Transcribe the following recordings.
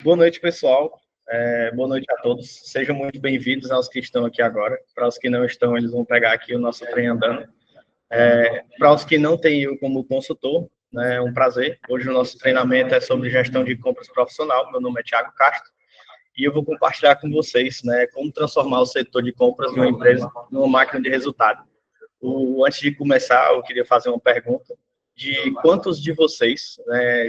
Boa noite, pessoal. Boa noite a todos. Sejam muito bem-vindos aos que estão aqui agora. Para os que não estão, eles vão pegar aqui o nosso trem andando. Para os que não têm eu como consultor, é um prazer. Hoje o nosso treinamento é sobre gestão de compras profissional. Meu nome é Thiago Castro e eu vou compartilhar com vocês, como transformar o setor de compras de uma empresa numa máquina de resultado. Antes de começar, eu queria fazer uma pergunta de quantos de vocês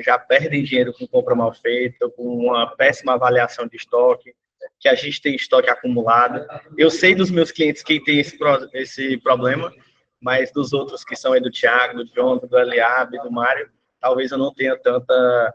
já perdem dinheiro com compra mal feita, com uma péssima avaliação de estoque, que a gente tem estoque acumulado. Eu sei dos meus clientes que tem esse problema, mas dos outros que são aí do Thiago, do John, do Eliabe, do Mário, talvez eu não tenha tanta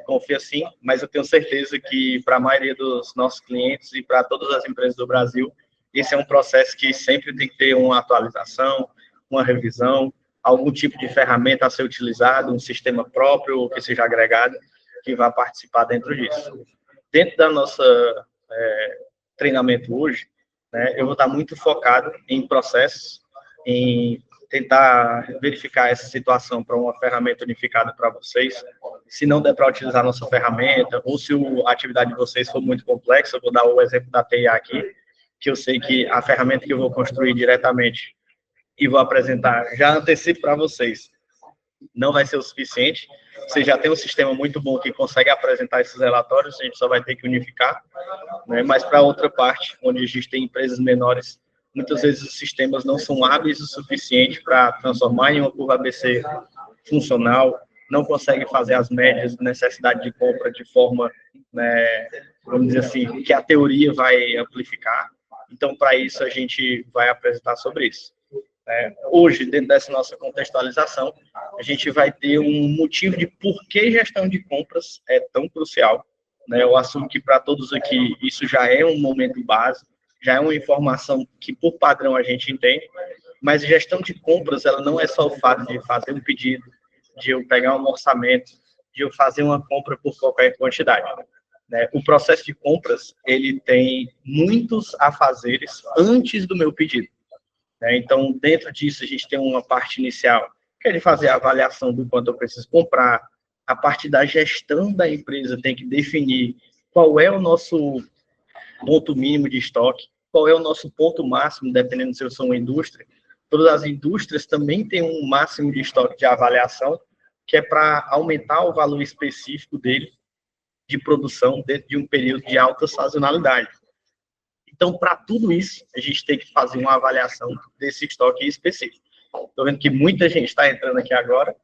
confiança assim, mas eu tenho certeza que para a maioria dos nossos clientes e para todas as empresas do Brasil, esse é um processo que sempre tem que ter uma atualização, uma revisão, algum tipo de ferramenta a ser utilizado, um sistema próprio ou que seja agregado, que vá participar dentro disso. Dentro da nossa treinamento hoje, eu vou estar muito focado em processos, em tentar verificar essa situação para uma ferramenta unificada para vocês. Se não der para utilizar a nossa ferramenta, ou se a atividade de vocês for muito complexa, eu vou dar o exemplo da TIA aqui, que eu sei que a ferramenta que eu vou construir diretamente e vou apresentar, já antecipo para vocês, não vai ser o suficiente. Você já tem um sistema muito bom que consegue apresentar esses relatórios, a gente só vai ter que unificar, mas para outra parte, onde a gente tem empresas menores, muitas vezes os sistemas não são hábeis o suficiente para transformar em uma curva ABC funcional, não consegue fazer as médias de necessidade de compra de forma, vamos dizer assim, que a teoria vai amplificar. Então, para isso, a gente vai apresentar sobre isso. Hoje, dentro dessa nossa contextualização, a gente vai ter um motivo de por que gestão de compras é tão crucial. Eu assumo que para todos aqui isso já é um momento básico, já é uma informação que por padrão a gente entende, mas gestão de compras ela não é só o fato de fazer um pedido, de eu pegar um orçamento, de eu fazer uma compra por qualquer quantidade. O processo de compras ele tem muitos afazeres antes do meu pedido. Então, dentro disso, a gente tem uma parte inicial, que é de fazer a avaliação do quanto eu preciso comprar. A parte da gestão da empresa tem que definir qual é o nosso ponto mínimo de estoque, qual é o nosso ponto máximo, dependendo se eu sou uma indústria. Todas as indústrias também têm um máximo de estoque de avaliação, que é para aumentar o valor específico dele de produção dentro de um período de alta sazonalidade. Então, para tudo isso, a gente tem que fazer uma avaliação desse estoque específico. Estou vendo que muita gente está entrando aqui agora.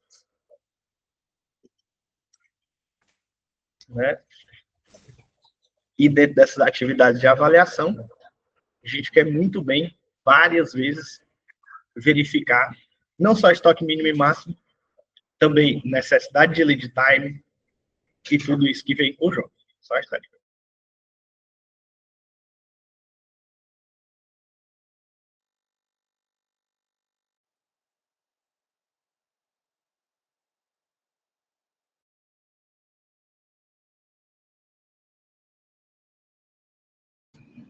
E dentro dessas atividades de avaliação, a gente quer muito bem, várias vezes, verificar não só estoque mínimo e máximo, também necessidade de lead time e tudo isso que vem com o jogo. Só a estética.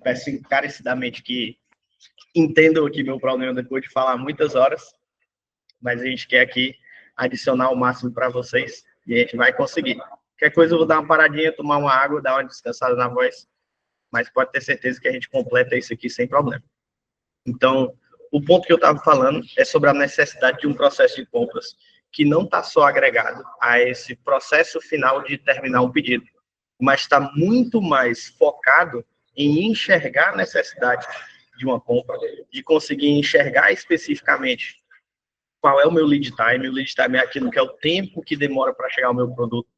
Peço encarecidamente que entendam aqui meu problema depois de falar muitas horas, mas a gente quer aqui adicionar o máximo para vocês e a gente vai conseguir. Qualquer coisa eu vou dar uma paradinha, tomar uma água, dar uma descansada na voz, mas pode ter certeza que a gente completa isso aqui sem problema. Então, o ponto que eu estava falando é sobre a necessidade de um processo de compras que não está só agregado a esse processo final de terminar um pedido, mas está muito mais focado em enxergar a necessidade de uma compra, de conseguir enxergar especificamente qual é o meu lead time. O lead time é aquilo que é o tempo que demora para chegar o meu produto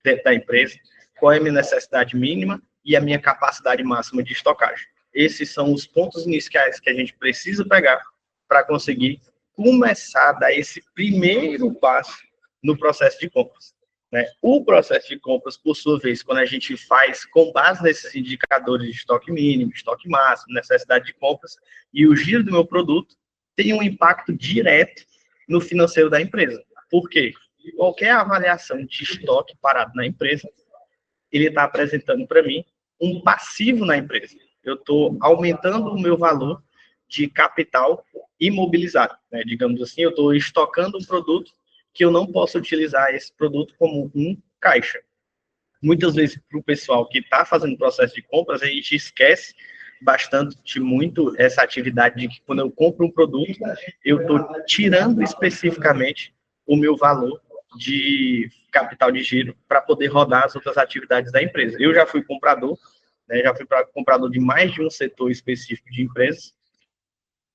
dentro da empresa, qual é a minha necessidade mínima e a minha capacidade máxima de estocagem. Esses são os pontos iniciais que a gente precisa pegar para conseguir começar a dar esse primeiro passo no processo de compras. O processo de compras, por sua vez, quando a gente faz com base nesses indicadores de estoque mínimo, estoque máximo, necessidade de compras e o giro do meu produto, tem um impacto direto no financeiro da empresa. Por quê? Qualquer avaliação de estoque parado na empresa, ele está apresentando para mim um passivo na empresa. Eu estou aumentando o meu valor de capital imobilizado. Digamos assim, eu estou estocando um produto que eu não posso utilizar esse produto como um caixa. Muitas vezes, para o pessoal que está fazendo processo de compras, a gente esquece bastante muito essa atividade de que quando eu compro um produto, eu estou tirando especificamente o meu valor de capital de giro para poder rodar as outras atividades da empresa. Eu já fui comprador, né, já fui comprador de mais de um setor específico de empresas,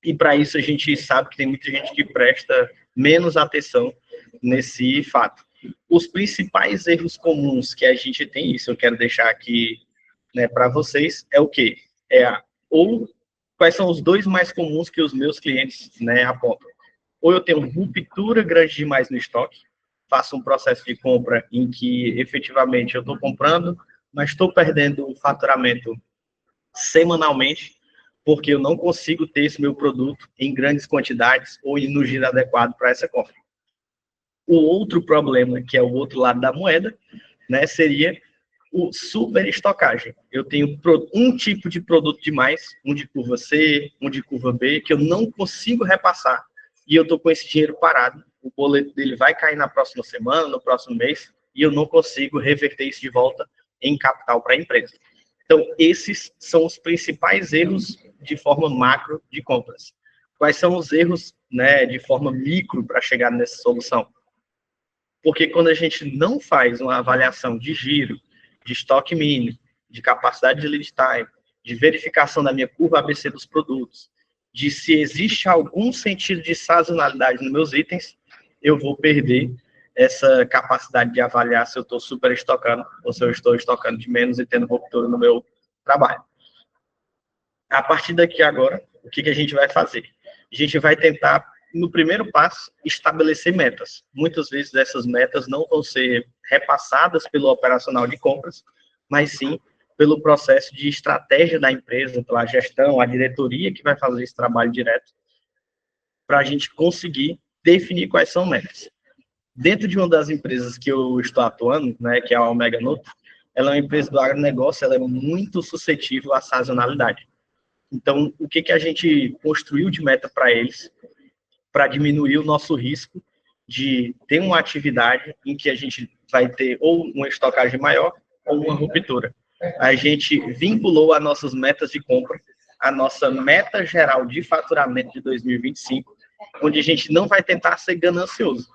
e para isso a gente sabe que tem muita gente que presta menos atenção nesse fato. Os principais erros comuns que a gente tem, isso eu quero deixar aqui, né, para vocês, é o quê? Ou quais são os dois mais comuns que os meus clientes, né, apontam? Ou eu tenho ruptura grande demais no estoque, faço um processo de compra em que efetivamente eu estou comprando, mas estou perdendo o faturamento semanalmente, porque eu não consigo ter esse meu produto em grandes quantidades ou no giro adequado para essa compra. O outro problema, que é o outro lado da moeda, né, seria o superestocagem. Eu tenho um tipo de produto demais, um de curva C, um de curva B, que eu não consigo repassar, e eu estou com esse dinheiro parado, o boleto dele vai cair na próxima semana, no próximo mês, e eu não consigo reverter isso de volta em capital para a empresa. Então, esses são os principais erros de forma macro de compras. Quais são os erros, né, de forma micro para chegar nessa solução? Porque quando a gente não faz uma avaliação de giro, de estoque mínimo, de capacidade de lead time, de verificação da minha curva ABC dos produtos, de se existe algum sentido de sazonalidade nos meus itens, eu vou perder essa capacidade de avaliar se eu estou super estocando ou se eu estou estocando de menos e tendo ruptura no meu trabalho. A partir daqui agora, o que a gente vai fazer? A gente vai tentar, no primeiro passo, estabelecer metas. Muitas vezes essas metas não vão ser repassadas pelo operacional de compras, mas sim pelo processo de estratégia da empresa, pela gestão, a diretoria que vai fazer esse trabalho direto, para a gente conseguir definir quais são metas. Dentro de uma das empresas que eu estou atuando, né, que é a Omega Nutri, ela é uma empresa do agronegócio, ela é muito suscetível à sazonalidade. Então, o que a gente construiu de meta para eles, para diminuir o nosso risco de ter uma atividade em que a gente vai ter ou uma estocagem maior ou uma ruptura. A gente vinculou as nossas metas de compra, a nossa meta geral de faturamento de 2025, onde a gente não vai tentar ser ganancioso.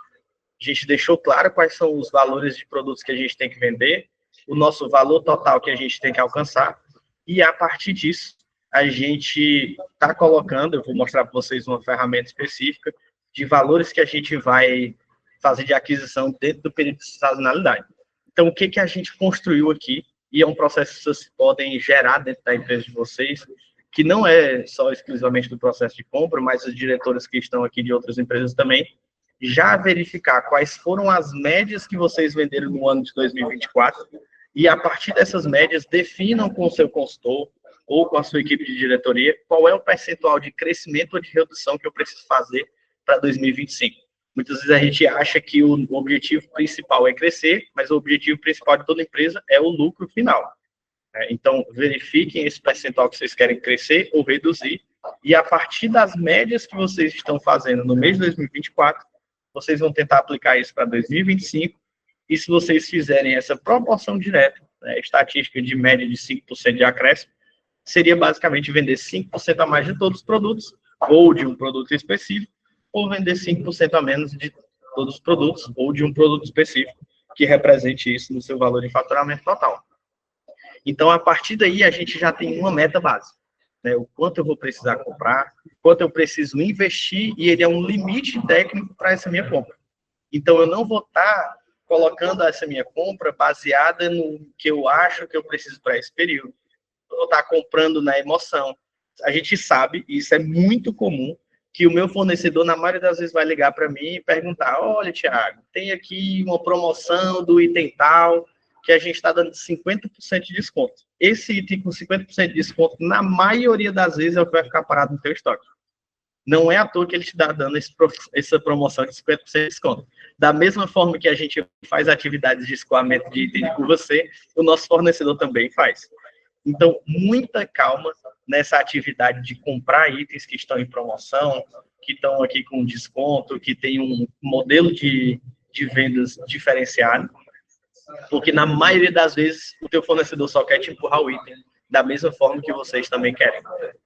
A gente deixou claro quais são os valores de produtos que a gente tem que vender, o nosso valor total que a gente tem que alcançar, e a partir disso, a gente está colocando, eu vou mostrar para vocês uma ferramenta específica de valores que a gente vai fazer de aquisição dentro do período de sazonalidade. Então, o que a gente construiu aqui, e é um processo que vocês podem gerar dentro da empresa de vocês, que não é só exclusivamente do processo de compra, mas os diretores que estão aqui de outras empresas também, já verificar quais foram as médias que vocês venderam no ano de 2024 e, a partir dessas médias, definam com o seu consultor ou com a sua equipe de diretoria qual é o percentual de crescimento ou de redução que eu preciso fazer para 2025. Muitas vezes a gente acha que o objetivo principal é crescer, mas o objetivo principal de toda empresa é o lucro final. Então, verifiquem esse percentual que vocês querem crescer ou reduzir, e a partir das médias que vocês estão fazendo no mês de 2024, vocês vão tentar aplicar isso para 2025, e se vocês fizerem essa proporção direta, né, estatística de média de 5% de acréscimo, seria basicamente vender 5% a mais de todos os produtos, ou de um produto específico, ou vender 5% a menos de todos os produtos, ou de um produto específico, que represente isso no seu valor de faturamento total. Então, a partir daí, a gente já tem uma meta básica, né? O quanto eu vou precisar comprar, quanto eu preciso investir, e ele é um limite técnico para essa minha compra. Então, eu não vou estar colocando essa minha compra baseada no que eu acho que eu preciso para esse período. Eu vou estar comprando na emoção. A gente sabe, e isso é muito comum, que o meu fornecedor, na maioria das vezes, vai ligar para mim e perguntar: olha, Thiago, tem aqui uma promoção do item tal, que a gente está dando 50% de desconto. Esse item com 50% de desconto, na maioria das vezes, é o que vai ficar parado no teu estoque. Não é à toa que ele te está dando essa promoção de 50% de desconto. Da mesma forma que a gente faz atividades de escoamento de item de curva C, o nosso fornecedor também faz. Então, muita calma nessa atividade de comprar itens que estão em promoção, que estão aqui com desconto, que tem um modelo de vendas diferenciado, Porque na maioria das vezes o teu fornecedor só quer te empurrar o item da mesma forma que vocês também querem.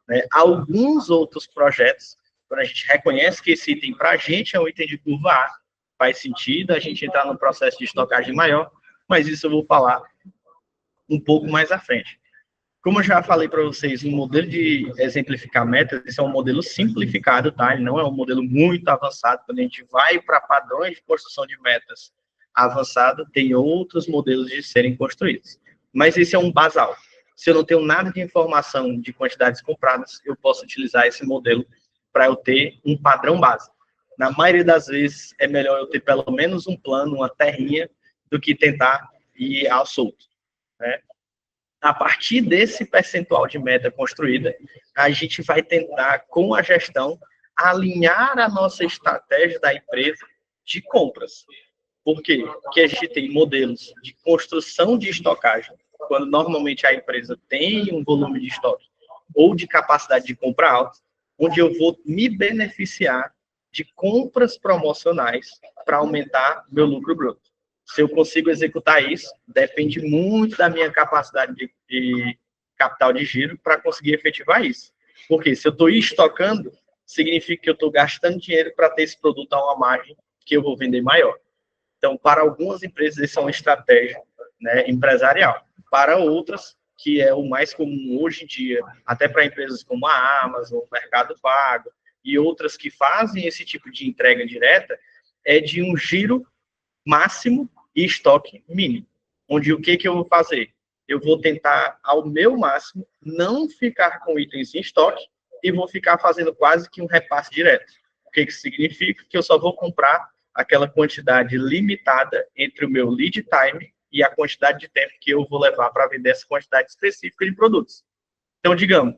Né? Alguns outros projetos, quando a gente reconhece que esse item para a gente é um item de curva A, faz sentido a gente entrar no processo de estocagem maior, mas isso eu vou falar um pouco mais à frente. Como eu já falei para vocês, o modelo de exemplificar metas, esse é um modelo simplificado, tá? Ele não é um modelo muito avançado. Quando a gente vai para padrões de construção de metas avançado, tem outros modelos de serem construídos. Mas esse é um basal. Se eu não tenho nada de informação de quantidades compradas, eu posso utilizar esse modelo para eu ter um padrão base. Na maioria das vezes, é melhor eu ter pelo menos um plano, uma terrinha, do que tentar ir ao solto, né? A partir desse percentual de meta construída, a gente vai tentar, com a gestão, alinhar a nossa estratégia da empresa de compras. Por quê? Porque a gente tem modelos de construção de estocagem, quando normalmente a empresa tem um volume de estoque ou de capacidade de compra alta, onde eu vou me beneficiar de compras promocionais para aumentar meu lucro bruto. Se eu consigo executar isso, depende muito da minha capacidade de capital de giro para conseguir efetivar isso. Porque se eu estou estocando, significa que eu estou gastando dinheiro para ter esse produto a uma margem que eu vou vender maior. Então, para algumas empresas, isso é uma estratégia, né, empresarial. Para outras, que é o mais comum hoje em dia, até para empresas como a Amazon, o Mercado Pago, e outras que fazem esse tipo de entrega direta, é de um giro máximo e estoque mínimo. Onde o que eu vou fazer? Eu vou tentar, ao meu máximo, não ficar com itens em estoque e vou ficar fazendo quase que um repasse direto. O que significa? Que eu só vou comprar aquela quantidade limitada entre o meu lead time e a quantidade de tempo que eu vou levar para vender essa quantidade específica de produtos. Então, digamos,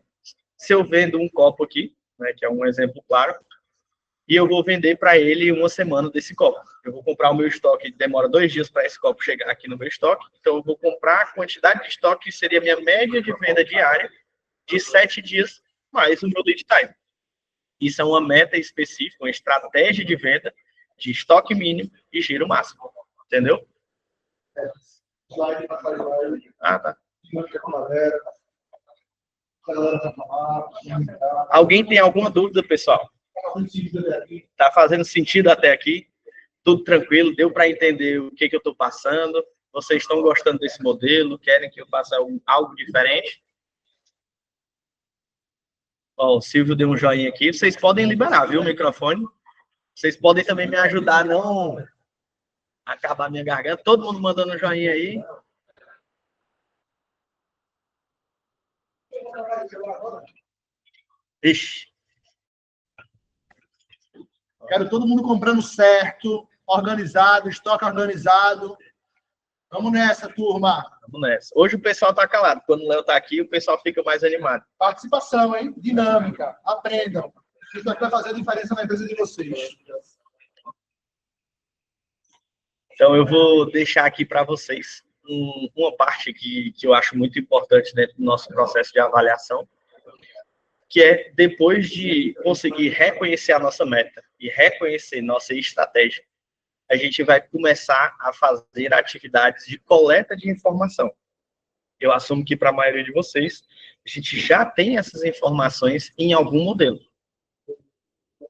se eu vendo um copo aqui, né, que é um exemplo claro, e eu vou vender para ele uma semana desse copo. Eu vou comprar o meu estoque, demora 2 dias para esse copo chegar aqui no meu estoque, então eu vou comprar a quantidade de estoque que seria a minha média de venda diária de 7 dias mais o meu lead time. Isso é uma meta específica, uma estratégia de venda de estoque mínimo e giro máximo. Entendeu? Ah, tá. Alguém tem alguma dúvida, pessoal? Tá fazendo sentido até aqui? Tudo tranquilo? Deu para entender o que eu estou passando? Vocês estão gostando desse modelo? Querem que eu faça algo diferente? Ó, o Silvio deu um joinha aqui. Vocês podem liberar, viu, o microfone? Vocês podem também me ajudar a não acabar minha garganta. Todo mundo mandando um joinha aí. Ixi. Quero todo mundo comprando certo, organizado, estoque organizado. Vamos nessa, turma. Vamos nessa. Hoje o pessoal está calado. Quando o Léo está aqui, o pessoal fica mais animado. Participação, hein? Dinâmica. Aprendam. Isso vai fazer a diferença na empresa de vocês. Então, eu vou deixar aqui para vocês uma parte que eu acho muito importante dentro do nosso processo de avaliação, que é, depois de conseguir reconhecer a nossa meta e reconhecer nossa estratégia, a gente vai começar a fazer atividades de coleta de informação. Eu assumo que, para a maioria de vocês, a gente já tem essas informações em algum modelo.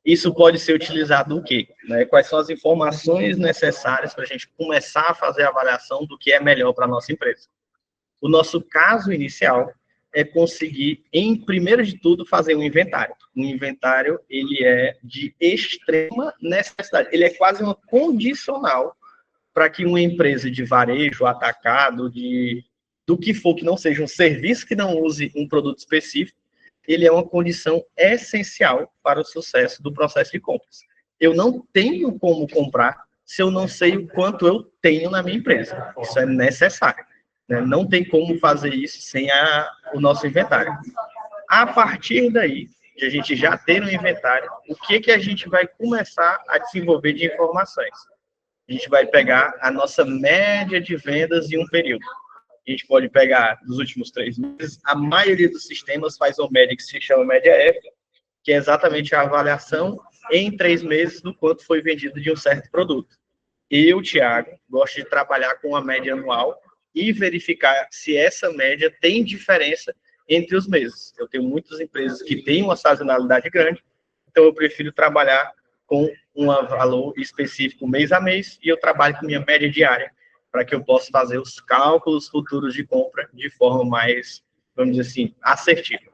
Isso pode ser utilizado o quê? Né? Quais são as informações necessárias para a gente começar a fazer a avaliação do que é melhor para a nossa empresa? O nosso caso inicial é conseguir, primeiro de tudo, fazer um inventário. Um inventário, ele é de extrema necessidade. Ele é quase uma condicional para que uma empresa de varejo, atacado, do que for que não seja um serviço que não use um produto específico, ele é uma condição essencial para o sucesso do processo de compras. Eu não tenho como comprar se eu não sei o quanto eu tenho na minha empresa. Isso é necessário. Né? Não tem como fazer isso sem o nosso inventário. A partir daí, de a gente já ter um inventário, o que a gente vai começar a desenvolver de informações? A gente vai pegar a nossa média de vendas em um período. A gente pode pegar dos últimos 3 meses, a maioria dos sistemas faz uma média que se chama média F, que é exatamente a avaliação em 3 meses do quanto foi vendido de um certo produto. Eu, Thiago, gosto de trabalhar com a média anual e verificar se essa média tem diferença entre os meses. Eu tenho muitas empresas que têm uma sazonalidade grande, então eu prefiro trabalhar com um valor específico mês a mês e eu trabalho com minha média diária para que eu possa fazer os cálculos futuros de compra de forma mais, vamos dizer assim, assertiva.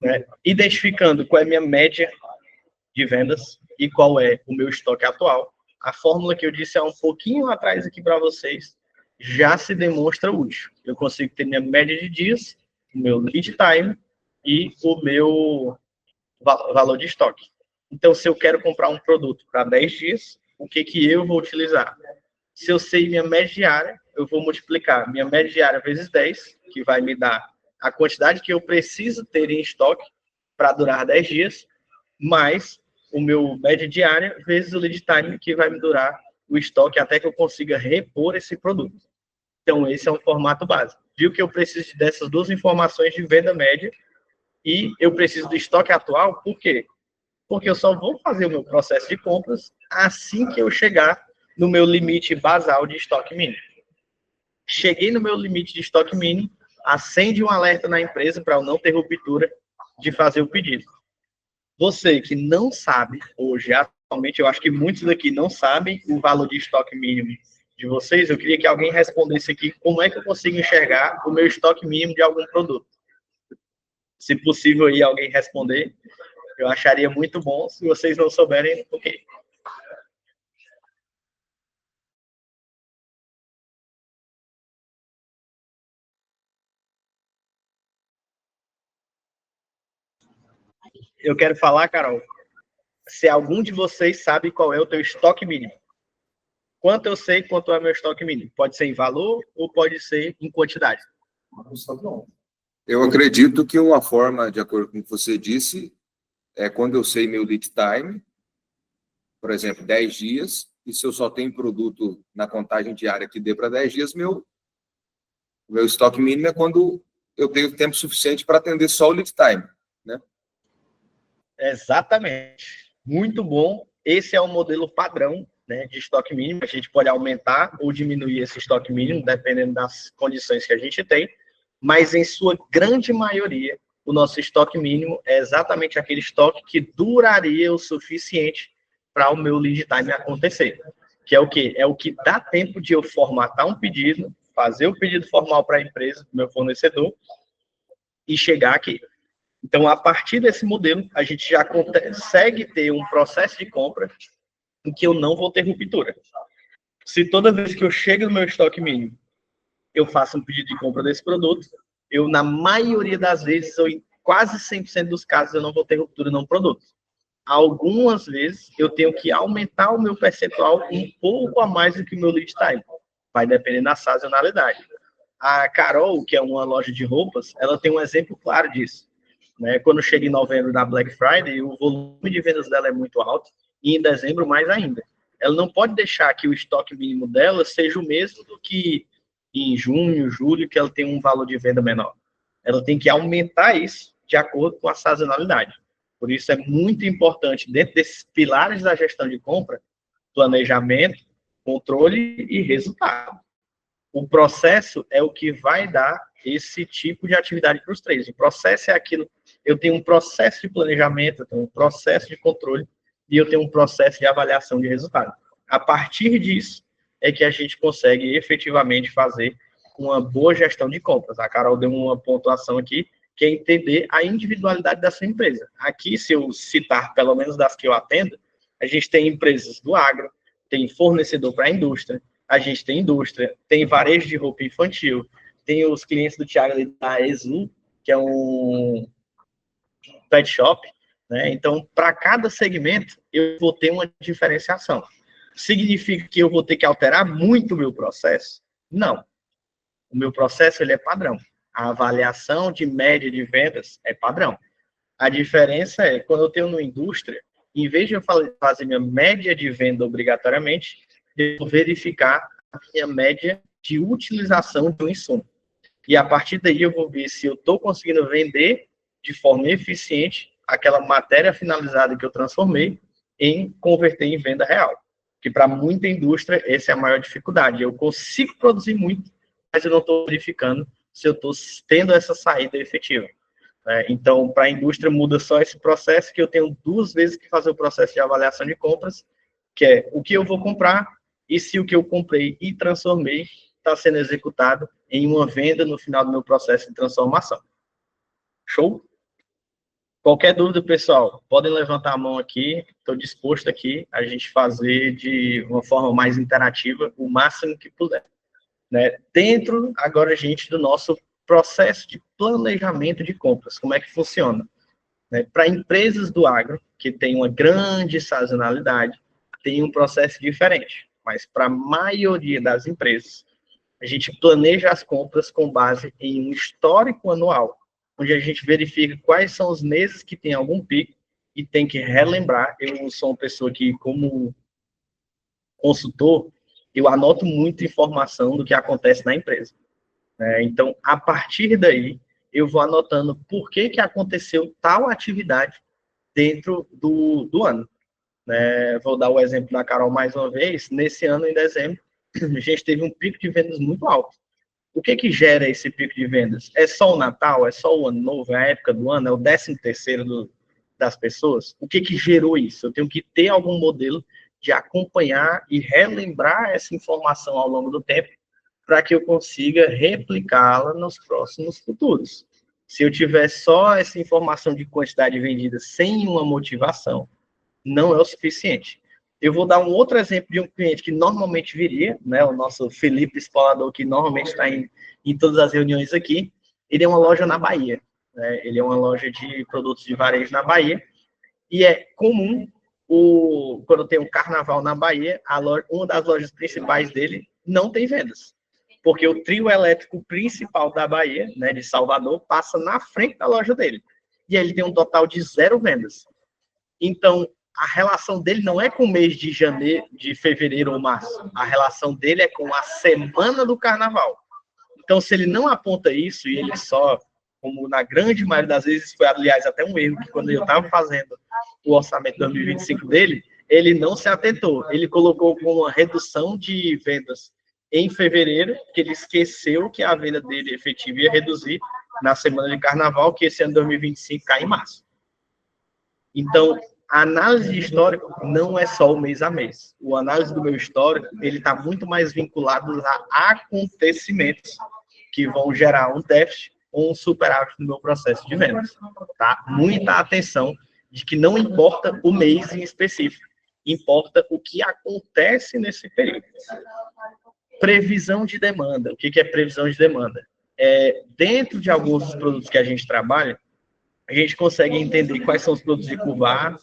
Né? Identificando qual é a minha média de vendas e qual é o meu estoque atual, a fórmula que eu disse há um pouquinho atrás aqui para vocês já se demonstra útil. Eu consigo ter minha média de dias, o meu lead time e o meu valor de estoque. Então, se eu quero comprar um produto para 10 dias, o que eu vou utilizar? Se eu sei minha média diária, eu vou multiplicar minha média diária vezes 10, que vai me dar a quantidade que eu preciso ter em estoque para durar 10 dias, mais o meu média diária vezes o lead time, que vai me durar o estoque até que eu consiga repor esse produto. Então, esse é um formato básico. Viu que eu preciso dessas duas informações de venda média e eu preciso do estoque atual, por quê? Porque eu só vou fazer o meu processo de compras assim que eu chegar no meu limite basal de estoque mínimo. Cheguei no meu limite de estoque mínimo, acende um alerta na empresa para eu não ter ruptura de fazer o pedido. Você que não sabe, hoje, atualmente, eu acho que muitos daqui não sabem o valor de estoque mínimo de vocês, eu queria que alguém respondesse aqui como é que eu consigo enxergar o meu estoque mínimo de algum produto. Se possível aí alguém responder, eu acharia muito bom. Se vocês não souberem, ok. Eu quero falar, Carol, se algum de vocês sabe qual é o teu estoque mínimo. Quanto eu sei quanto é meu estoque mínimo? Pode ser em valor ou pode ser em quantidade? Eu acredito que uma forma, de acordo com o que você disse, é quando eu sei meu lead time, por exemplo, 10 dias, e se eu só tenho produto na contagem diária que dê para 10 dias, meu estoque mínimo é quando eu tenho tempo suficiente para atender só o lead time, né? Exatamente. Muito bom. Esse é o modelo padrão, né, de estoque mínimo. A gente pode aumentar ou diminuir esse estoque mínimo, dependendo das condições que a gente tem, mas em sua grande maioria, o nosso estoque mínimo é exatamente aquele estoque que duraria o suficiente para o meu lead time acontecer. Que é o quê? É o que dá tempo de eu formatar um pedido, fazer o pedido formal para a empresa, do meu fornecedor, e chegar aqui. Então, a partir desse modelo, a gente já consegue ter um processo de compra em que eu não vou ter ruptura. Se toda vez que eu chego no meu estoque mínimo, eu faço um pedido de compra desse produto, eu, na maioria das vezes, ou em quase 100% dos casos, eu não vou ter ruptura no produto. Algumas vezes, eu tenho que aumentar o meu percentual um pouco a mais do que o meu lead time. Vai depender da sazonalidade. A Carol, que é uma loja de roupas, ela tem um exemplo claro disso. Né? Quando chega em novembro da Black Friday, o volume de vendas dela é muito alto, e em dezembro mais ainda. Ela não pode deixar que o estoque mínimo dela seja o mesmo do que em junho, julho, que ela tem um valor de venda menor. Ela tem que aumentar isso de acordo com a sazonalidade. Por isso é muito importante, dentro desses pilares da gestão de compra, planejamento, controle e resultado. O processo é o que vai dar esse tipo de atividade para os três. O processo é aquilo, eu tenho um processo de planejamento, eu tenho um processo de controle e eu tenho um processo de avaliação de resultado. A partir disso é que a gente consegue efetivamente fazer uma boa gestão de compras. A Carol deu uma pontuação aqui, que é entender a individualidade da sua empresa. Aqui, se eu citar pelo menos das que eu atendo, a gente tem empresas do agro, tem fornecedor para a indústria, tem varejo de roupa infantil, tem os clientes do Thiago ali da Exu, que é um pet shop, né? Então, para cada segmento, eu vou ter uma diferenciação. Significa que eu vou ter que alterar muito o meu processo? Não. O meu processo, ele é padrão. A avaliação de média de vendas é padrão. A diferença é, quando eu tenho uma indústria, em vez de eu fazer minha média de venda obrigatoriamente, eu vou verificar a minha média de utilização de um insumo. E a partir daí eu vou ver se eu estou conseguindo vender de forma eficiente aquela matéria finalizada que eu transformei em converter em venda real. Que para muita indústria, essa é a maior dificuldade. Eu consigo produzir muito, mas eu não estou verificando se eu estou tendo essa saída efetiva. Então, para a indústria, muda só esse processo, que eu tenho 2 vezes que fazer o processo de avaliação de compras, que é o que eu vou comprar e se o que eu comprei e transformei está sendo executado em uma venda no final do meu processo de transformação. Show? Qualquer dúvida, pessoal, podem levantar a mão aqui. Estou disposto aqui a gente fazer de uma forma mais interativa o máximo que puder. Dentro, agora, gente, do nosso processo de planejamento de compras. Como é que funciona? Para empresas do agro, que tem uma grande sazonalidade, tem um processo diferente. Mas para a maioria das empresas, a gente planeja as compras com base em um histórico anual, onde a gente verifica quais são os meses que tem algum pico e tem que relembrar. Eu sou uma pessoa que, como consultor, eu anoto muita informação do que acontece na empresa. Então, a partir daí, eu vou anotando por que aconteceu tal atividade dentro do ano. Vou dar o exemplo da Carol mais uma vez. Nesse ano, em dezembro, a gente teve um pico de vendas muito alto. O que gera esse pico de vendas? É só o Natal? É só o Ano Novo? É a época do ano? É o 13º das pessoas? O que gerou isso? Eu tenho que ter algum modelo de acompanhar e relembrar essa informação ao longo do tempo para que eu consiga replicá-la nos próximos futuros. Se eu tiver só essa informação de quantidade vendida sem uma motivação, não é o suficiente. Eu vou dar um outro exemplo de um cliente que normalmente viria, o nosso Felipe Espolador, que normalmente está em todas as reuniões aqui. Ele é uma loja na Bahia. Ele é uma loja de produtos de varejo na Bahia. E é comum, quando tem um carnaval na Bahia, uma das lojas principais dele não tem vendas. Porque o trio elétrico principal da Bahia, de Salvador, passa na frente da loja dele. E ele tem um total de 0 vendas. Então, a relação dele não é com o mês de janeiro, de fevereiro ou março. A relação dele é com a semana do carnaval. Então, se ele não aponta isso, e ele só, como na grande maioria das vezes, foi, aliás, até um erro, que quando eu estava fazendo o orçamento 2025 dele, ele não se atentou. Ele colocou como uma redução de vendas em fevereiro, que ele esqueceu que a venda dele efetiva ia reduzir na semana de carnaval, que esse ano 2025 cai em março. Então, a análise de histórico não é só o mês a mês. O análise do meu histórico, ele está muito mais vinculado a acontecimentos que vão gerar um déficit ou um superávit no meu processo de vendas. Tá? Muita atenção de que não importa o mês em específico, importa o que acontece nesse período. Previsão de demanda. O que é previsão de demanda? Dentro de alguns dos produtos que a gente trabalha, a gente consegue entender quais são os produtos de curva A,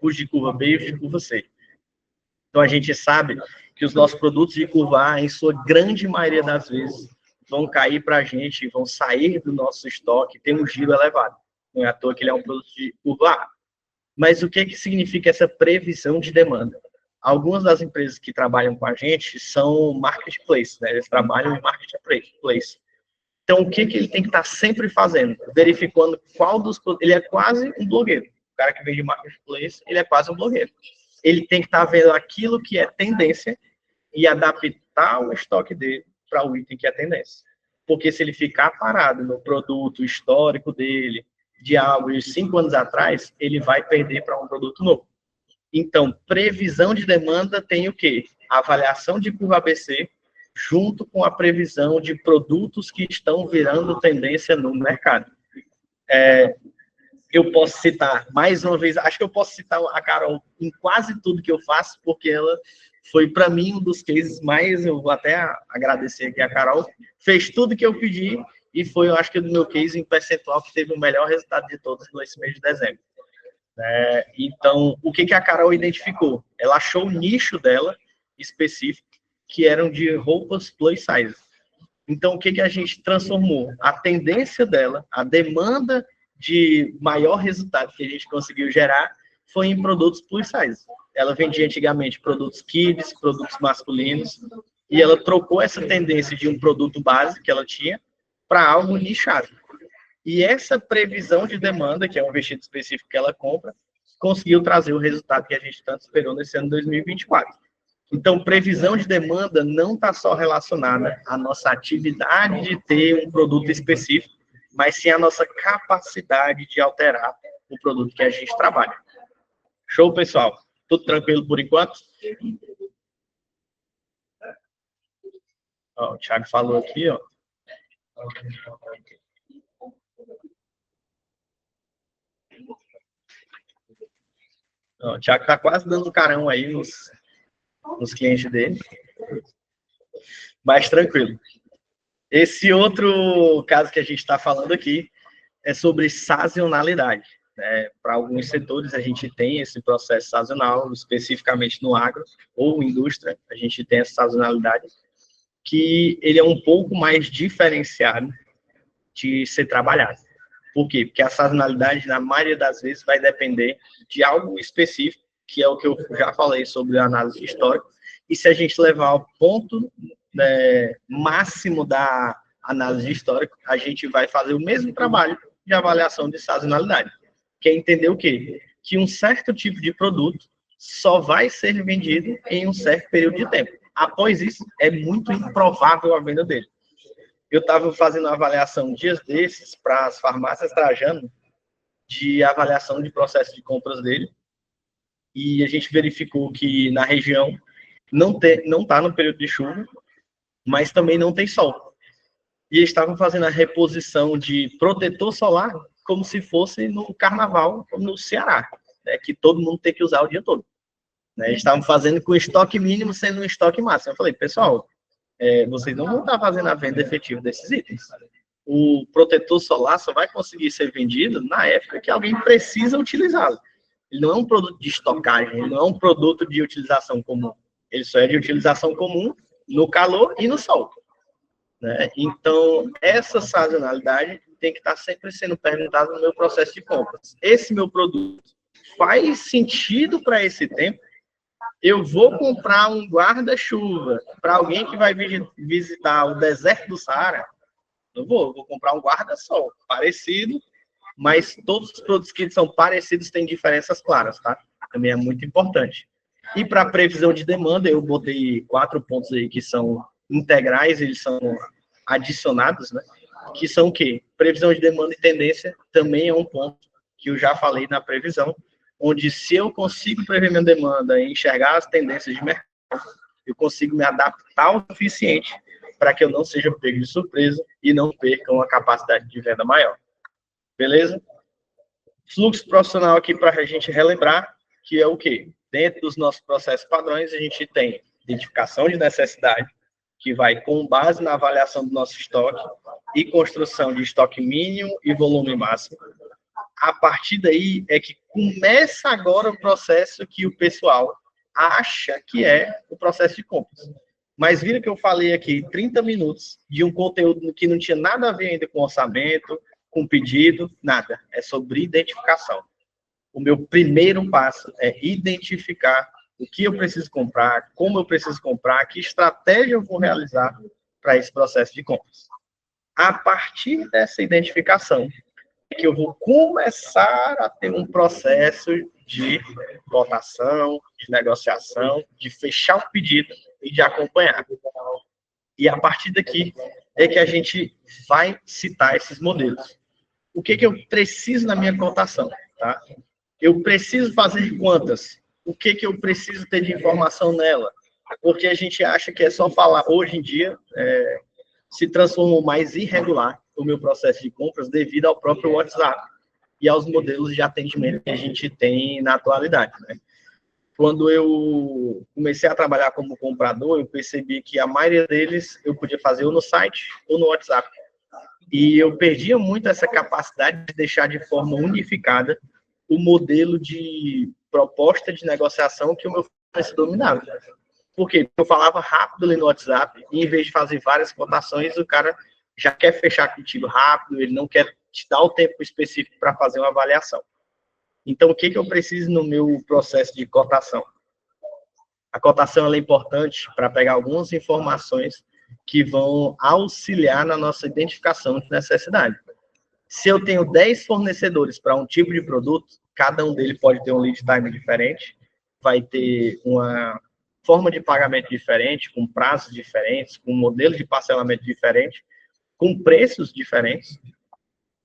os de curva B e os de curva C. Então, a gente sabe que os nossos produtos de curva A, em sua grande maioria das vezes, vão cair para a gente, vão sair do nosso estoque, tem um giro elevado. Não é à toa que ele é um produto de curva A. Mas o que significa essa previsão de demanda? Algumas das empresas que trabalham com a gente são marketplace, eles trabalham em marketplace. Então, o que ele tem que estar sempre fazendo? Verificando qual dos produtos. Ele é quase um blogueiro. O cara que vende marketplace, ele é quase um blogueiro. Ele tem que estar vendo aquilo que é tendência e adaptar o estoque dele para o item que é tendência. Porque se ele ficar parado no produto histórico dele, de algo de 5 anos atrás, ele vai perder para um produto novo. Então, previsão de demanda tem o quê? Avaliação de curva ABC, junto com a previsão de produtos que estão virando tendência no mercado. Eu posso citar, mais uma vez, acho que eu posso citar a Carol em quase tudo que eu faço, porque ela foi, para mim, um dos cases mais, eu vou até agradecer aqui a Carol, fez tudo que eu pedi e foi, eu acho que, do meu case em percentual que teve o melhor resultado de todos nesse mês de dezembro. Então, o que a Carol identificou? Ela achou o nicho dela específico, que eram de roupas plus size. Então, o que a gente transformou? A tendência dela, a demanda de maior resultado que a gente conseguiu gerar foi em produtos plus size. Ela vendia antigamente produtos kids, produtos masculinos, e ela trocou essa tendência de um produto base que ela tinha para algo nichado. E essa previsão de demanda, que é um vestido específico que ela compra, conseguiu trazer o resultado que a gente tanto esperou nesse ano 2024. Então, previsão de demanda não está só relacionada à nossa atividade de ter um produto específico, mas sim à nossa capacidade de alterar o produto que a gente trabalha. Show, pessoal? Tudo tranquilo por enquanto? Ó, o Thiago falou aqui, ó. Ó, o Thiago está quase dando um carão aí nos clientes dele. Mas tranquilo. Esse outro caso que a gente está falando aqui é sobre sazonalidade. Para alguns setores, a gente tem esse processo sazonal, especificamente no agro ou indústria, a gente tem essa sazonalidade, que ele é um pouco mais diferenciado de ser trabalhado. Por quê? Porque a sazonalidade, na maioria das vezes, vai depender de algo específico, que é o que eu já falei sobre a análise histórica, e se a gente levar ao ponto máximo da análise histórica, a gente vai fazer o mesmo trabalho de avaliação de sazonalidade. Que é entender o quê? Que um certo tipo de produto só vai ser vendido em um certo período de tempo. Após isso, é muito improvável a venda dele. Eu estava fazendo uma avaliação dias desses para as farmácias Trajano, de avaliação de processo de compras dele, e a gente verificou que na região não está no período de chuva, mas também não tem sol. E eles estavam fazendo a reposição de protetor solar como se fosse no carnaval, no Ceará, né, que todo mundo tem que usar o dia todo. Né, eles estavam fazendo com estoque mínimo sendo um estoque máximo. Eu falei, pessoal, vocês não vão estar fazendo a venda efetiva desses itens. O protetor solar só vai conseguir ser vendido na época que alguém precisa utilizá-lo. Ele não é um produto de estocagem, ele não é um produto de utilização comum. Ele só é de utilização comum no calor e no sol. Né? Então, essa sazonalidade tem que estar sempre sendo perguntada no meu processo de compras. Esse meu produto faz sentido para esse tempo? Eu vou comprar um guarda-chuva para alguém que vai visitar o deserto do Saara? Não vou comprar um guarda-sol parecido, mas todos os produtos que são parecidos têm diferenças claras, tá? Também é muito importante. E para a previsão de demanda, eu botei 4 pontos aí que são integrais, eles são adicionados, né? Que são o quê? Previsão de demanda e tendência também é um ponto que eu já falei na previsão, onde se eu consigo prever minha demanda e enxergar as tendências de mercado, eu consigo me adaptar o suficiente para que eu não seja pego de surpresa e não perca uma capacidade de venda maior. Beleza? Fluxo profissional aqui para a gente relembrar, que é o quê? Dentro dos nossos processos padrões, a gente tem identificação de necessidade, que vai com base na avaliação do nosso estoque e construção de estoque mínimo e volume máximo. A partir daí é que começa agora o processo que o pessoal acha que é o processo de compras. Mas vira que eu falei aqui 30 minutos de um conteúdo que não tinha nada a ver ainda com orçamento, com pedido, nada. É sobre identificação. O meu primeiro passo é identificar o que eu preciso comprar, como eu preciso comprar, que estratégia eu vou realizar para esse processo de compras. A partir dessa identificação, é que eu vou começar a ter um processo de cotação, de negociação, de fechar o pedido e de acompanhar. E a partir daqui é que a gente vai citar esses modelos. O que eu preciso na minha cotação? Tá? Eu preciso fazer quantas? O que eu preciso ter de informação nela? Porque a gente acha que é só falar. Hoje em dia, se transformou mais irregular o meu processo de compras devido ao próprio WhatsApp e aos modelos de atendimento que a gente tem na atualidade. Né? Quando eu comecei a trabalhar como comprador, eu percebi que a maioria deles eu podia fazer ou no site ou no WhatsApp. E eu perdia muito essa capacidade de deixar de forma unificada o modelo de proposta de negociação que o meu fornecedor dominava. Por quê? Porque eu falava rápido ali no WhatsApp, e em vez de fazer várias cotações, o cara já quer fechar contigo rápido, ele não quer te dar o tempo específico para fazer uma avaliação. Então, o que eu preciso no meu processo de cotação? A cotação ela é importante para pegar algumas informações que vão auxiliar na nossa identificação de necessidade. Se eu tenho 10 fornecedores para um tipo de produto, cada um deles pode ter um lead time diferente, vai ter uma forma de pagamento diferente, com prazos diferentes, com modelo de parcelamento diferente, com preços diferentes.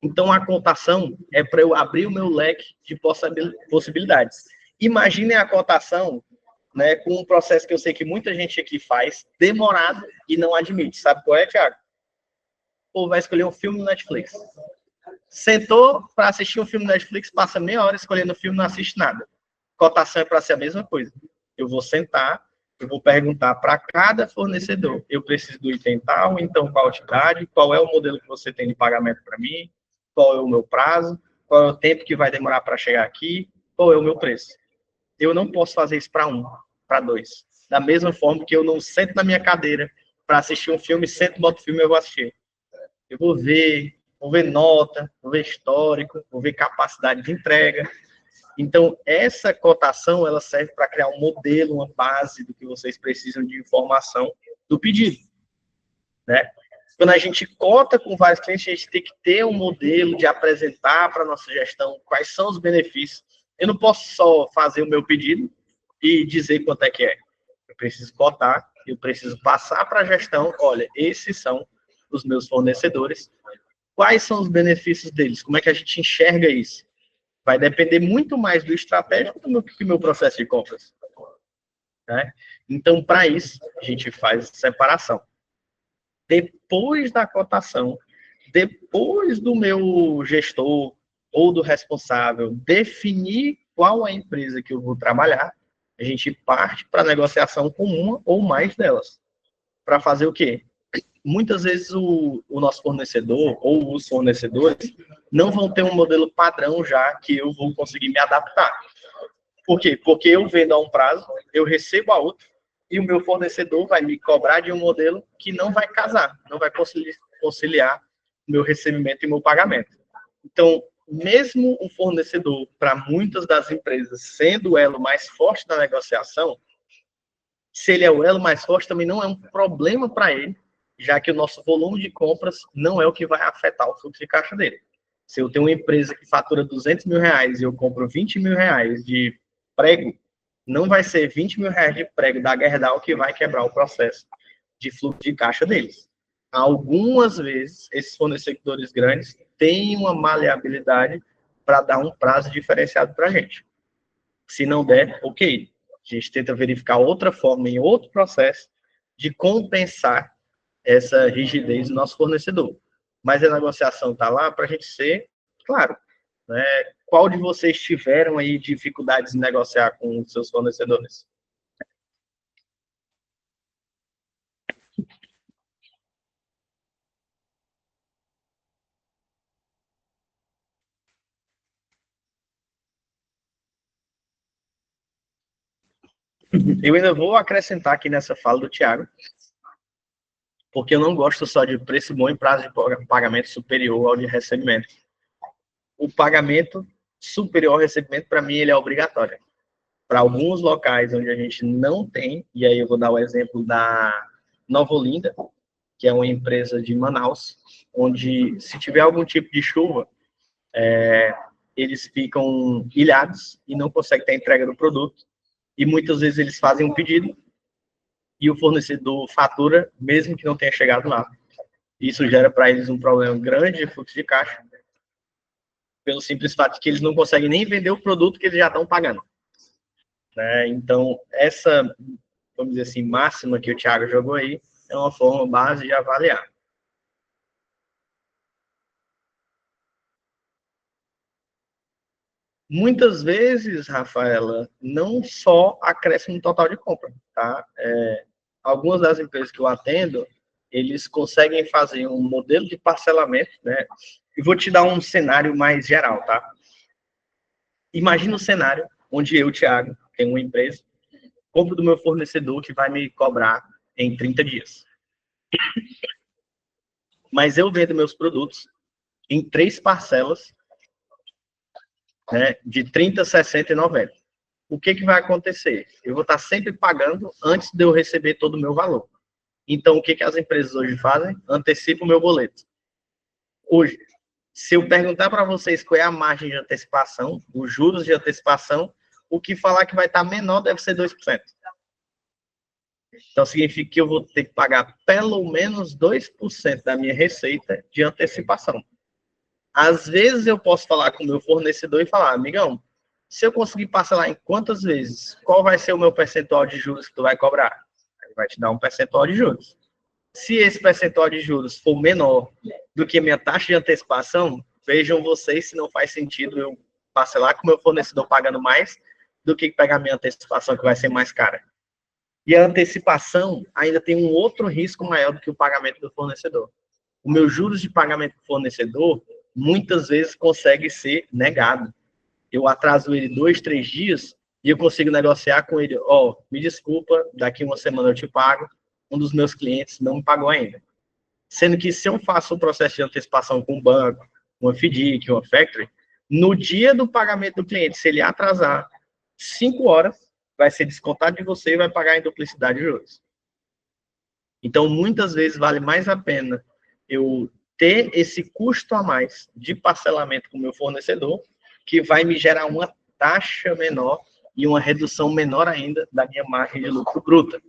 Então, a cotação é para eu abrir o meu leque de possibilidades. Imaginem a cotação, né, com um processo que eu sei que muita gente aqui faz, demorado e não admite. Sabe qual é, Thiago? Ou vai escolher um filme no Netflix. Sentou para assistir um filme no Netflix, passa meia hora escolhendo o filme, não assiste nada. Cotação é para ser a mesma coisa. Eu vou sentar, eu vou perguntar para cada fornecedor. Eu preciso do item tal, então qual a quantidade, qual é o modelo que você tem de pagamento para mim, qual é o meu prazo, qual é o tempo que vai demorar para chegar aqui, qual é o meu preço. Eu não posso fazer isso para um, para dois. Da mesma forma que eu não sento na minha cadeira para assistir um filme, sento, boto o filme e eu vou assistir. Eu vou ver nota, vou ver histórico, vou ver capacidade de entrega. Então, essa cotação, ela serve para criar um modelo, uma base do que vocês precisam de informação do pedido, né? Quando a gente cota com vários clientes, a gente tem que ter um modelo de apresentar para a nossa gestão quais são os benefícios. Eu não posso só fazer o meu pedido e dizer quanto é que é. Eu preciso cotar, eu preciso passar para a gestão, olha, esses são os meus fornecedores, quais são os benefícios deles, como é que a gente enxerga isso? Vai depender muito mais do estratégico do que o meu processo de compras, né? Então, para isso, a gente faz separação. Depois da cotação, depois do meu gestor ou do responsável definir qual a empresa que eu vou trabalhar, a gente parte para a negociação com uma ou mais delas. Para fazer o quê? Muitas vezes o nosso fornecedor ou os fornecedores não vão ter um modelo padrão já que eu vou conseguir me adaptar. Por quê? Porque eu vendo a um prazo, eu recebo a outro, e o meu fornecedor vai me cobrar de um modelo que não vai casar, não vai conciliar o meu recebimento e o meu pagamento. Então, mesmo o fornecedor, para muitas das empresas, sendo o elo mais forte da negociação, se ele é o elo mais forte, também não é um problema para ele, já que o nosso volume de compras não é o que vai afetar o fluxo de caixa dele. Se eu tenho uma empresa que fatura 200 mil reais e eu compro 20 mil reais de prego, não vai ser 20 mil reais de prego da Gerdau que vai quebrar o processo de fluxo de caixa deles. Algumas vezes, esses fornecedores grandes têm uma maleabilidade para dar um prazo diferenciado para a gente. Se não der, ok. A gente tenta verificar outra forma, em outro processo, de compensar essa rigidez do nosso fornecedor. Mas a negociação está lá para a gente ser claro, né? Qual de vocês tiveram aí dificuldades em negociar com os seus fornecedores? Eu ainda vou acrescentar aqui nessa fala do Thiago, porque eu não gosto só de preço bom e prazo de pagamento superior ao de recebimento. O pagamento superior ao recebimento, para mim, ele é obrigatório. Para alguns locais onde a gente não tem, e aí eu vou dar o exemplo da Nova Olinda, que é uma empresa de Manaus, onde se tiver algum tipo de chuva, eles ficam ilhados e não conseguem ter a entrega do produto. E muitas vezes eles fazem um pedido e o fornecedor fatura, mesmo que não tenha chegado lá. Isso gera para eles um problema grande de fluxo de caixa, pelo simples fato de que eles não conseguem nem vender o produto que eles já estão pagando, né? Então, essa, vamos dizer assim, máxima que o Thiago jogou aí, é uma forma base de avaliar. Muitas vezes, Rafaela, não só acréscimo no total de compra, tá? Algumas das empresas que eu atendo, eles conseguem fazer um modelo de parcelamento, né? E vou te dar um cenário mais geral, tá? Imagina um cenário onde eu, Thiago, tenho uma empresa, compro do meu fornecedor que vai me cobrar em 30 dias. Mas eu vendo meus produtos em 3 parcelas, né, de 30, 60 e 90. O que vai acontecer? Eu vou estar sempre pagando antes de eu receber todo o meu valor. Então, o que as empresas hoje fazem? Antecipam o meu boleto. Hoje, se eu perguntar para vocês qual é a margem de antecipação, os juros de antecipação, o que falar que vai estar menor deve ser 2%. Então, significa que eu vou ter que pagar pelo menos 2% da minha receita de antecipação. Às vezes, eu posso falar com o meu fornecedor e falar, amigão, se eu conseguir parcelar em quantas vezes, qual vai ser o meu percentual de juros que tu vai cobrar? Ele vai te dar um percentual de juros. Se esse percentual de juros for menor do que a minha taxa de antecipação, vejam vocês se não faz sentido eu parcelar com o meu fornecedor pagando mais do que pegar minha antecipação, que vai ser mais cara. E a antecipação ainda tem um outro risco maior do que o pagamento do fornecedor. O meu juros de pagamento do fornecedor, muitas vezes, consegue ser negado. Eu atraso ele 2, 3 dias e eu consigo negociar com ele, me desculpa, daqui uma semana eu te pago, um dos meus clientes não me pagou ainda. Sendo que se eu faço o processo de antecipação com um banco, uma FDIC, uma factory, no dia do pagamento do cliente, se ele atrasar 5 horas, vai ser descontado de você e vai pagar em duplicidade de juros. Então, muitas vezes, vale mais a pena eu ter esse custo a mais de parcelamento com o meu fornecedor, que vai me gerar uma taxa menor e uma redução menor ainda da minha margem de lucro bruta.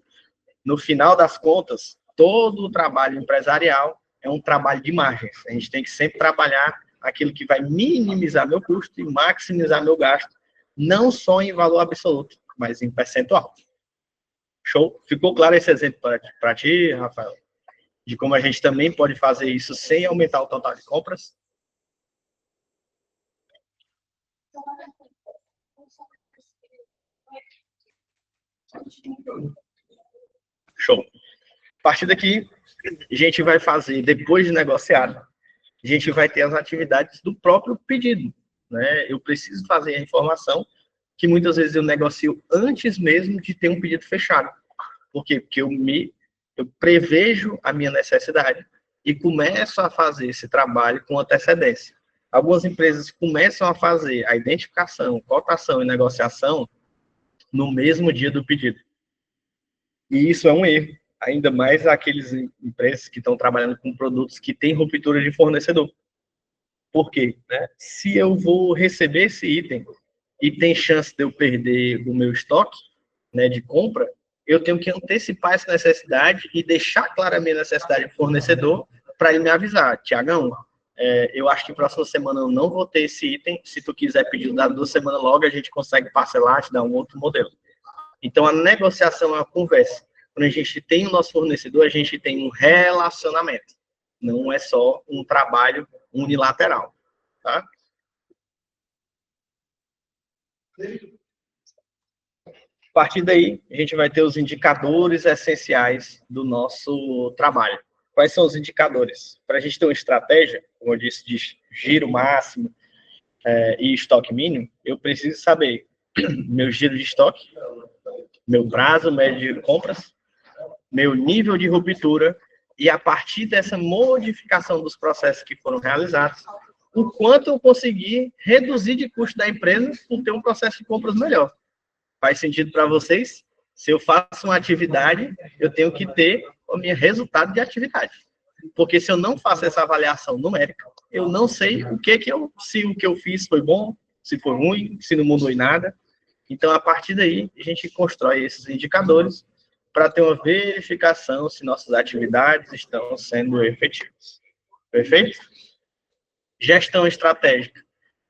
No final das contas, todo o trabalho empresarial é um trabalho de margens. A gente tem que sempre trabalhar aquilo que vai minimizar meu custo e maximizar meu gasto, não só em valor absoluto, mas em percentual. Show? Ficou claro esse exemplo para ti, Rafael? De como a gente também pode fazer isso sem aumentar o total de compras? Show. A partir daqui, a gente vai fazer, depois de negociado, a gente vai ter as atividades do próprio pedido, né? Eu preciso fazer a informação que muitas vezes eu negocio antes mesmo de ter um pedido fechado. Por quê? Porque eu prevejo a minha necessidade e começo a fazer esse trabalho com antecedência. Algumas empresas começam a fazer a identificação, cotação e negociação no mesmo dia do pedido. E isso é um erro, ainda mais aqueles empresas que estão trabalhando com produtos que têm ruptura de fornecedor. Por quê? Né? Se eu vou receber esse item e tem chance de eu perder o meu estoque, né, de compra, eu tenho que antecipar essa necessidade e deixar clara a minha necessidade de fornecedor para ele me avisar. Tiagão, eu acho que próxima semana eu não vou ter esse item. Se tu quiser pedir da 2 semanas logo, a gente consegue parcelar, te dar um outro modelo. Então, a negociação é uma conversa. Quando a gente tem o nosso fornecedor, a gente tem um relacionamento. Não é só um trabalho unilateral. Tá? A partir daí, a gente vai ter os indicadores essenciais do nosso trabalho. Quais são os indicadores? Para a gente ter uma estratégia, como eu disse, de giro máximo e estoque mínimo, eu preciso saber meu giro de estoque, meu prazo médio de compras, meu nível de ruptura, e a partir dessa modificação dos processos que foram realizados, o quanto eu consegui reduzir de custo da empresa por ter um processo de compras melhor. Faz sentido para vocês? Se eu faço uma atividade, eu tenho que ter o meu resultado de atividade. Porque se eu não faço essa avaliação numérica, eu não sei se o que eu fiz foi bom, se foi ruim, se não mudou em nada. Então, a partir daí, a gente constrói esses indicadores para ter uma verificação se nossas atividades estão sendo efetivas. Perfeito? Gestão estratégica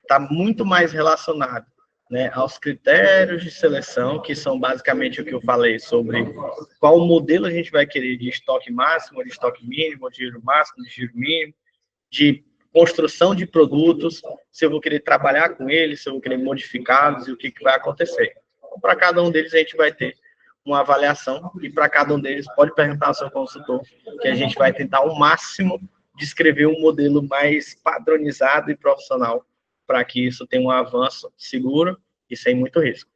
está muito mais relacionado, né, aos critérios de seleção, que são basicamente o que eu falei sobre qual modelo a gente vai querer de estoque máximo, de estoque mínimo, de giro máximo, de giro mínimo, de construção de produtos, se eu vou querer trabalhar com eles, se eu vou querer modificá-los e o que vai acontecer. Então, para cada um deles, a gente vai ter uma avaliação e para cada um deles pode perguntar ao seu consultor, que a gente vai tentar ao máximo descrever um modelo mais padronizado e profissional para que isso tenha um avanço seguro e sem muito risco.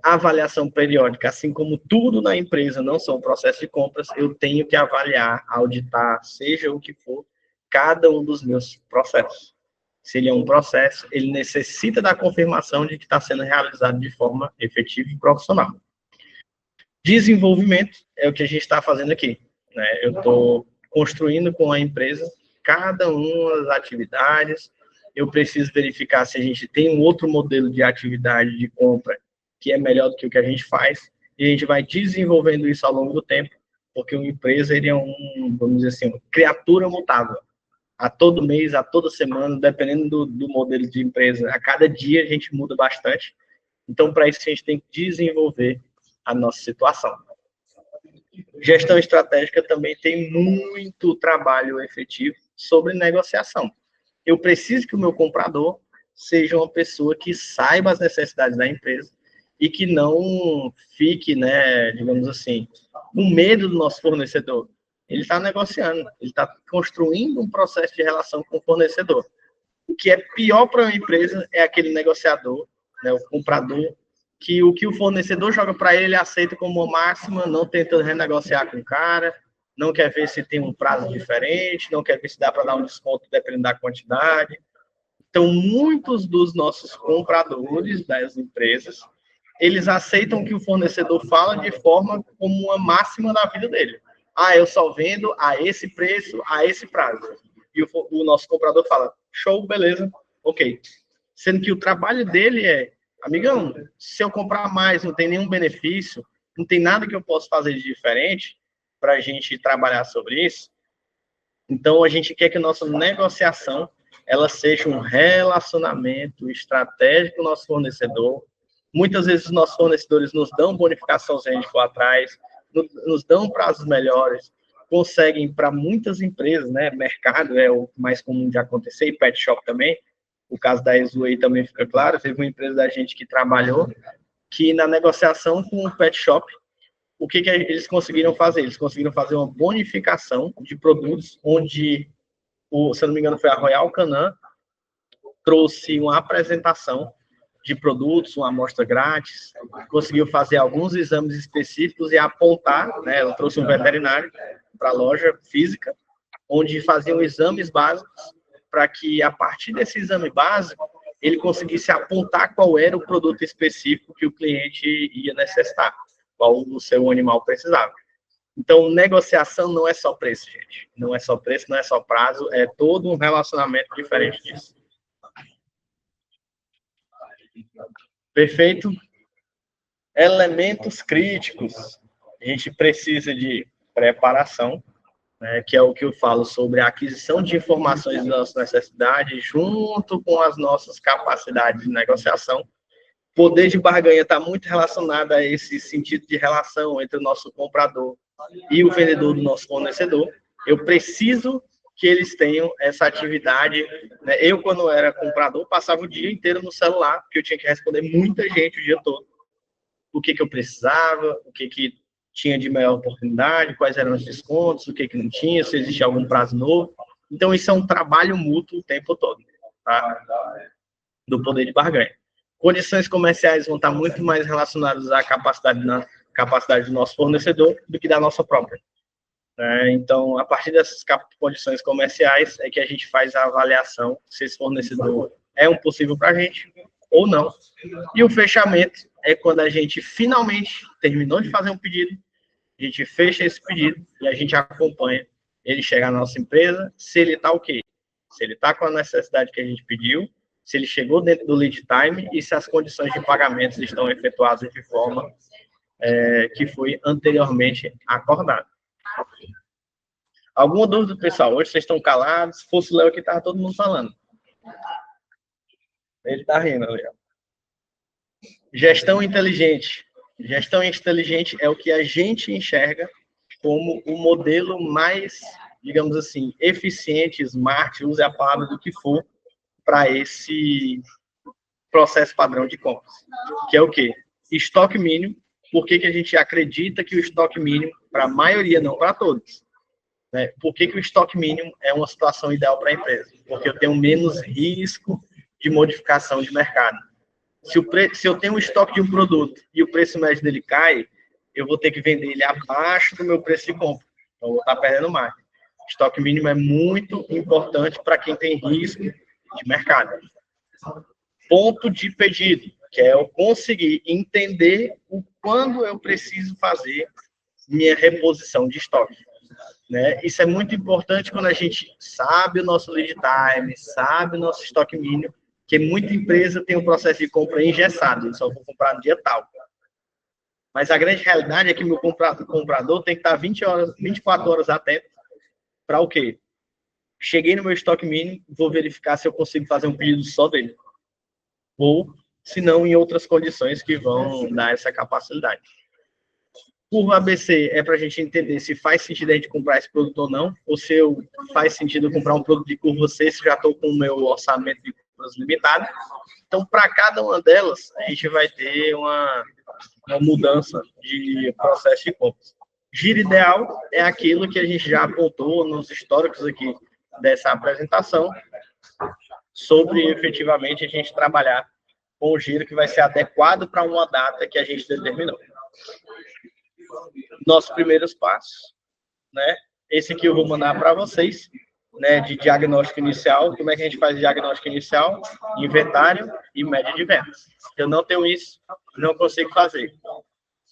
A avaliação periódica, assim como tudo na empresa não são processos de compras, eu tenho que avaliar, auditar, seja o que for, cada um dos meus processos. Se ele é um processo, ele necessita da confirmação de que está sendo realizado de forma efetiva e profissional. Desenvolvimento é o que a gente está fazendo aqui. Né? Eu estou construindo com a empresa cada uma das atividades. Eu preciso verificar se a gente tem um outro modelo de atividade de compra que é melhor do que o que a gente faz. e a gente vai desenvolvendo isso ao longo do tempo, porque uma empresa, ele é vamos dizer assim, uma criatura mutável. A todo mês, a toda semana, dependendo do modelo de empresa, a cada dia a gente muda bastante. Então, para isso, a gente tem que desenvolver a nossa situação. Gestão estratégica também tem muito trabalho efetivo sobre negociação. Eu preciso que o meu comprador seja uma pessoa que saiba as necessidades da empresa e que não fique, né, digamos assim, com medo do nosso fornecedor. Ele está negociando, ele está construindo um processo de relação com o fornecedor. O que é pior para uma empresa é aquele negociador, né, o comprador, que o fornecedor joga para ele, ele aceita como máxima, não tenta renegociar com o cara, não quer ver se tem um prazo diferente, não quer ver se dá para dar um desconto dependendo da quantidade. Então, muitos dos nossos compradores das empresas, eles aceitam que o fornecedor fala de forma como uma máxima na vida dele. Ah, eu só vendo a esse preço, a esse prazo. E o nosso comprador fala, show, beleza, ok. Sendo que o trabalho dele é, amigão, se eu comprar mais, não tem nenhum benefício, não tem nada que eu possa fazer de diferente para a gente trabalhar sobre isso. Então, a gente quer que a nossa negociação ela seja um relacionamento estratégico com o nosso fornecedor. Muitas vezes, os nossos fornecedores nos dão bonificação se a gente for atrás, nos dão prazos melhores, conseguem para muitas empresas, né? Mercado é o mais comum de acontecer, e pet shop também. O caso da Exu aí também fica claro. Teve uma empresa da gente que trabalhou, que na negociação com o pet shop, o que eles conseguiram fazer? Eles conseguiram fazer uma bonificação de produtos, onde, se eu não me engano, foi a Royal Canin, trouxe uma apresentação de produtos, uma amostra grátis, conseguiu fazer alguns exames específicos e apontar, né, ela trouxe um veterinário para a loja física, onde faziam exames básicos, para que, a partir desse exame básico, ele conseguisse apontar qual era o produto específico que o cliente ia necessitar, qual o seu animal precisava. Então, negociação não é só preço, gente. Não é só preço, não é só prazo, é todo um relacionamento diferente disso. Perfeito? Elementos críticos. A gente precisa de preparação, né, que é o que eu falo sobre a aquisição de informações das nossas necessidades, junto com as nossas capacidades de negociação. Poder de barganha está muito relacionado a esse sentido de relação entre o nosso comprador e o vendedor do nosso fornecedor. Eu preciso que eles tenham essa atividade, né? Eu, quando era comprador, passava o dia inteiro no celular, porque eu tinha que responder muita gente o dia todo. O que eu precisava, o que tinha de melhor oportunidade, quais eram os descontos, o que não tinha, se existia algum prazo novo. Então, isso é um trabalho mútuo o tempo todo, tá? Do poder de barganha. Condições comerciais vão estar muito mais relacionadas à capacidade do nosso fornecedor do que da nossa própria. Então, a partir dessas condições comerciais é que a gente faz a avaliação se esse fornecedor é um possível para a gente ou não. E o fechamento é quando a gente finalmente terminou de fazer um pedido, a gente fecha esse pedido e a gente acompanha ele chegar na nossa empresa, se ele está ok, se ele está com a necessidade que a gente pediu, se ele chegou dentro do lead time e se as condições de pagamento estão efetuadas de forma que foi anteriormente acordada. Alguma dúvida, pessoal? Hoje vocês estão calados. Se fosse o Léo aqui, estava todo mundo falando. Ele está rindo, Léo. Gestão inteligente. Gestão inteligente é o que a gente enxerga como o modelo mais, digamos assim, eficiente, smart, use a palavra do que for, para esse processo padrão de compras. Que é o quê? Estoque mínimo. Por que a gente acredita que o estoque mínimo, para a maioria, não para todos, né? Por que o estoque mínimo é uma situação ideal para a empresa? Porque eu tenho menos risco de modificação de mercado. Se eu tenho um estoque de um produto e o preço médio dele cai, eu vou ter que vender ele abaixo do meu preço de compra. Então, eu vou estar perdendo mais. Estoque mínimo é muito importante para quem tem risco de mercado. Ponto de pedido, que é eu conseguir entender o quando eu preciso fazer minha reposição de estoque. Né? Isso é muito importante quando a gente sabe o nosso lead time, sabe o nosso estoque mínimo, que muita empresa tem um processo de compra engessado, eu só vou comprar no dia tal. Mas a grande realidade é que meu comprador tem que estar 24 horas atento para o quê? Cheguei no meu estoque mínimo, vou verificar se eu consigo fazer um pedido só dele. Ou, se não, em outras condições que vão dar essa capacidade. Curva ABC é para a gente entender se faz sentido a gente comprar esse produto ou não, ou se faz sentido eu comprar um produto de curva C se já estou com o meu orçamento de curvas limitado. Então, para cada uma delas, a gente vai ter uma mudança de processo de compras. Giro ideal é aquilo que a gente já apontou nos históricos aqui dessa apresentação, sobre efetivamente a gente trabalhar com o giro que vai ser adequado para uma data que a gente determinou. Nossos primeiros passos, né? Esse aqui eu vou mandar para vocês, né? De diagnóstico inicial. Como é que a gente faz diagnóstico inicial? Inventário e média de vendas. Eu não tenho isso, não consigo fazer.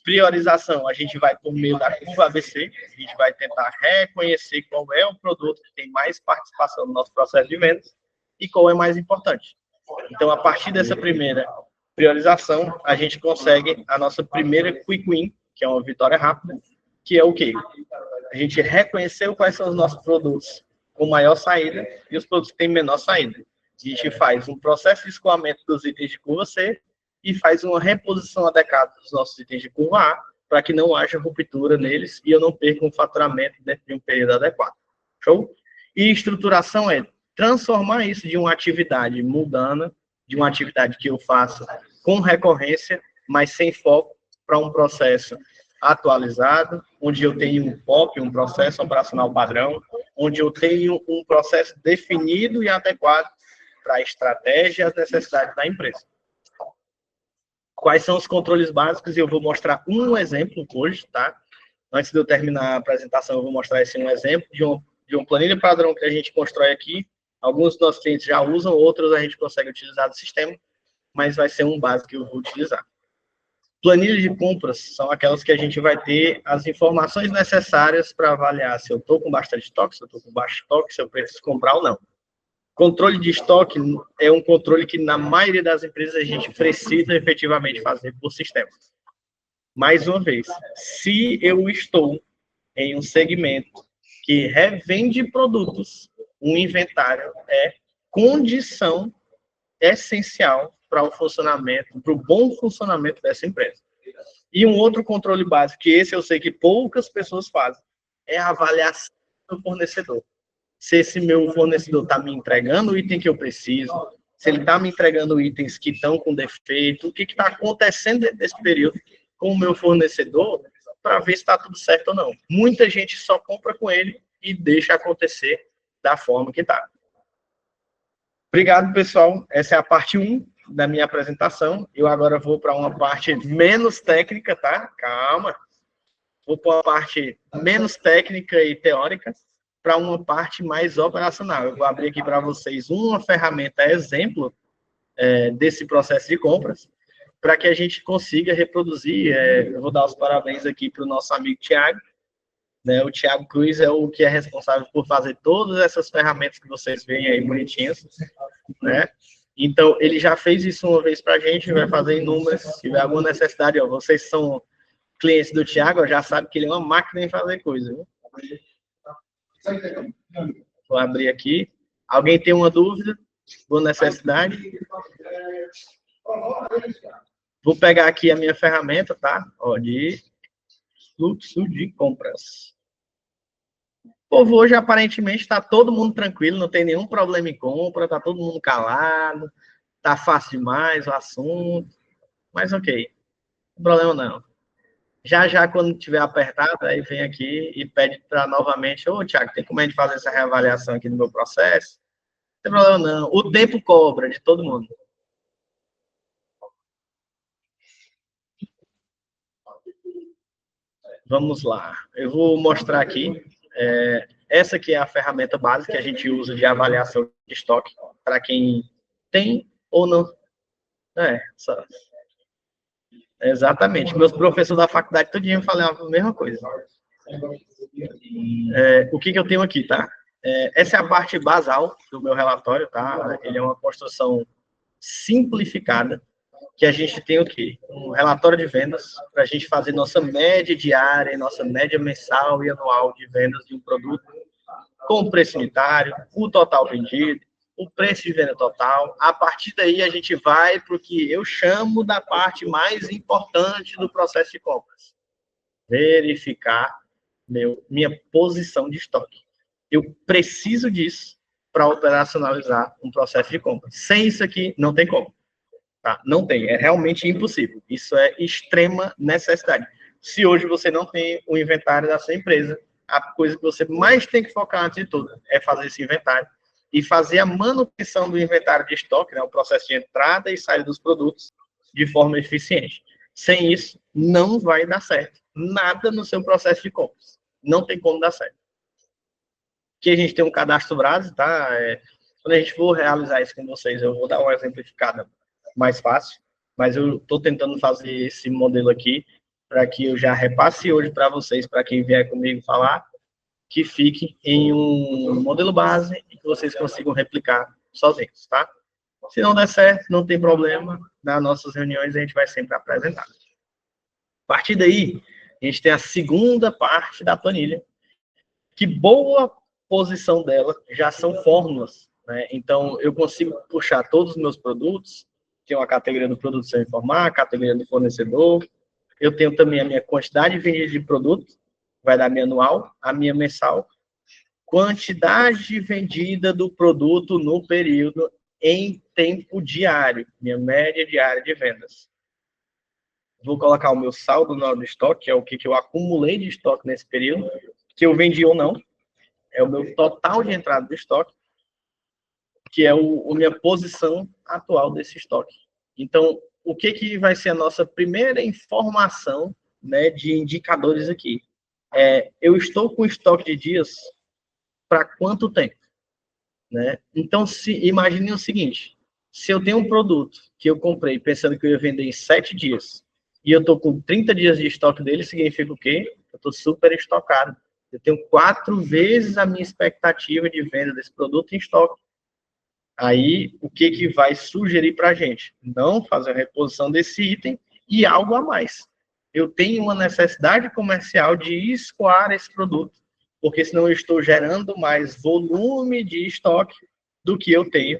Priorização, a gente vai por meio da curva ABC, a gente vai tentar reconhecer qual é o produto que tem mais participação no nosso processo de vendas e qual é mais importante. Então, a partir dessa primeira priorização, a gente consegue a nossa primeira quick win, que é uma vitória rápida, que é o quê? A gente reconheceu quais são os nossos produtos com maior saída e os produtos que têm menor saída. A gente faz um processo de escoamento dos itens de curva C e faz uma reposição adequada dos nossos itens de curva A, para que não haja ruptura neles e eu não perca um faturamento dentro de um período adequado. Show? E estruturação é transformar isso de uma atividade mundana, de uma atividade que eu faço com recorrência, mas sem foco, para um processo atualizado, onde eu tenho um POP, um processo operacional padrão, onde eu tenho um processo definido e adequado para a estratégia e as necessidades da empresa. Quais são os controles básicos? E eu vou mostrar um exemplo hoje, tá? Antes de eu terminar a apresentação, eu vou mostrar esse um exemplo de uma planilha padrão que a gente constrói aqui. Alguns dos nossos clientes já usam, outros a gente consegue utilizar do sistema, mas vai ser um básico que eu vou utilizar. Planilhas de compras são aquelas que a gente vai ter as informações necessárias para avaliar se eu estou com bastante estoque, se eu estou com baixo estoque, se eu preciso comprar ou não. Controle de estoque é um controle que, na maioria das empresas, a gente precisa efetivamente fazer por sistema. Mais uma vez, se eu estou em um segmento que revende produtos, um inventário é condição essencial para o funcionamento, para o bom funcionamento dessa empresa. E um outro controle básico, que esse eu sei que poucas pessoas fazem, é a avaliação do fornecedor. Se esse meu fornecedor está me entregando o item que eu preciso, se ele está me entregando itens que estão com defeito, o que está acontecendo nesse período com o meu fornecedor, para ver se está tudo certo ou não. Muita gente só compra com ele e deixa acontecer da forma que está. Obrigado, pessoal. Essa é a parte 1 da minha apresentação. Eu agora vou para uma parte menos técnica, tá? Calma. Vou para uma parte menos técnica e teórica, para uma parte mais operacional. Eu vou abrir aqui para vocês uma ferramenta exemplo desse processo de compras, para que a gente consiga reproduzir. Eu vou dar os parabéns aqui para o nosso amigo Thiago. Né? O Thiago Cruz é o que é responsável por fazer todas essas ferramentas que vocês veem aí bonitinhas. Né? Então, ele já fez isso uma vez para a gente, vai fazer inúmeras. Se tiver alguma necessidade, ó, vocês são clientes do Thiago, já sabem que ele é uma máquina em fazer coisa. Viu? Vou abrir aqui. Alguém tem uma dúvida? Boa necessidade? Vou pegar aqui a minha ferramenta, tá? Ó, de fluxo de compras. O povo hoje, aparentemente, está todo mundo tranquilo, não tem nenhum problema em compra, está todo mundo calado, está fácil demais o assunto, mas ok, não tem problema não. Já, quando tiver apertado, aí vem aqui e pede para novamente, ô, Thiago, tem como a gente fazer essa reavaliação aqui no meu processo? Não tem problema não, o tempo cobra de todo mundo. Vamos lá, eu vou mostrar aqui, essa aqui é a ferramenta básica que a gente usa de avaliação de estoque, para quem tem ou não. Exatamente, meus professores da faculdade todinho falavam a mesma coisa. O que eu tenho aqui, tá? Essa é a parte basal do meu relatório, tá? Ele é uma construção simplificada, que a gente tem o quê? Um relatório de vendas para a gente fazer nossa média diária, nossa média mensal e anual de vendas de um produto, com o preço unitário, o total vendido, o preço de venda total. A partir daí, a gente vai para o que eu chamo da parte mais importante do processo de compras. Verificar minha posição de estoque. Eu preciso disso para operacionalizar um processo de compra. Sem isso aqui, não tem como. Tá? Não tem, é realmente impossível. Isso é extrema necessidade. Se hoje você não tem o inventário da sua empresa, a coisa que você mais tem que focar antes de tudo é fazer esse inventário e fazer a manutenção do inventário de estoque, né, o processo de entrada e saída dos produtos de forma eficiente. Sem isso, não vai dar certo. Nada no seu processo de compras. Não tem como dar certo. Aqui a gente tem um cadastro Brase, tá? Quando a gente for realizar isso com vocês, eu vou dar uma exemplificada mais fácil, mas eu estou tentando fazer esse modelo aqui para que eu já repasse hoje para vocês, para quem vier comigo falar, que fique em um modelo base e que vocês consigam replicar sozinhos, tá? Se não der certo, não tem problema, nas nossas reuniões a gente vai sempre apresentar. A partir daí, a gente tem a segunda parte da planilha, que boa posição dela já são fórmulas, né? Então, eu consigo puxar todos os meus produtos, tem uma categoria do produto sem informar, a categoria do fornecedor, eu tenho também a minha quantidade vendida de produto, vai dar minha anual, a minha mensal, quantidade vendida do produto no período em tempo diário, minha média diária de vendas. Vou colocar o meu saldo no estoque, que é o que eu acumulei de estoque nesse período, que eu vendi ou não, é o meu total de entrada do estoque, que é a minha posição atual desse estoque. Então, o que vai ser a nossa primeira informação, né, de indicadores aqui? Eu estou com estoque de dias para quanto tempo? Né? Então, imagine o seguinte, se eu tenho um produto que eu comprei pensando que eu ia vender em 7 dias, e eu estou com 30 dias de estoque dele, significa o quê? Eu estou super estocado. Eu tenho 4 vezes a minha expectativa de venda desse produto em estoque. Aí, o que vai sugerir para a gente? Não fazer a reposição desse item e algo a mais. Eu tenho uma necessidade comercial de escoar esse produto, porque senão eu estou gerando mais volume de estoque do que eu tenho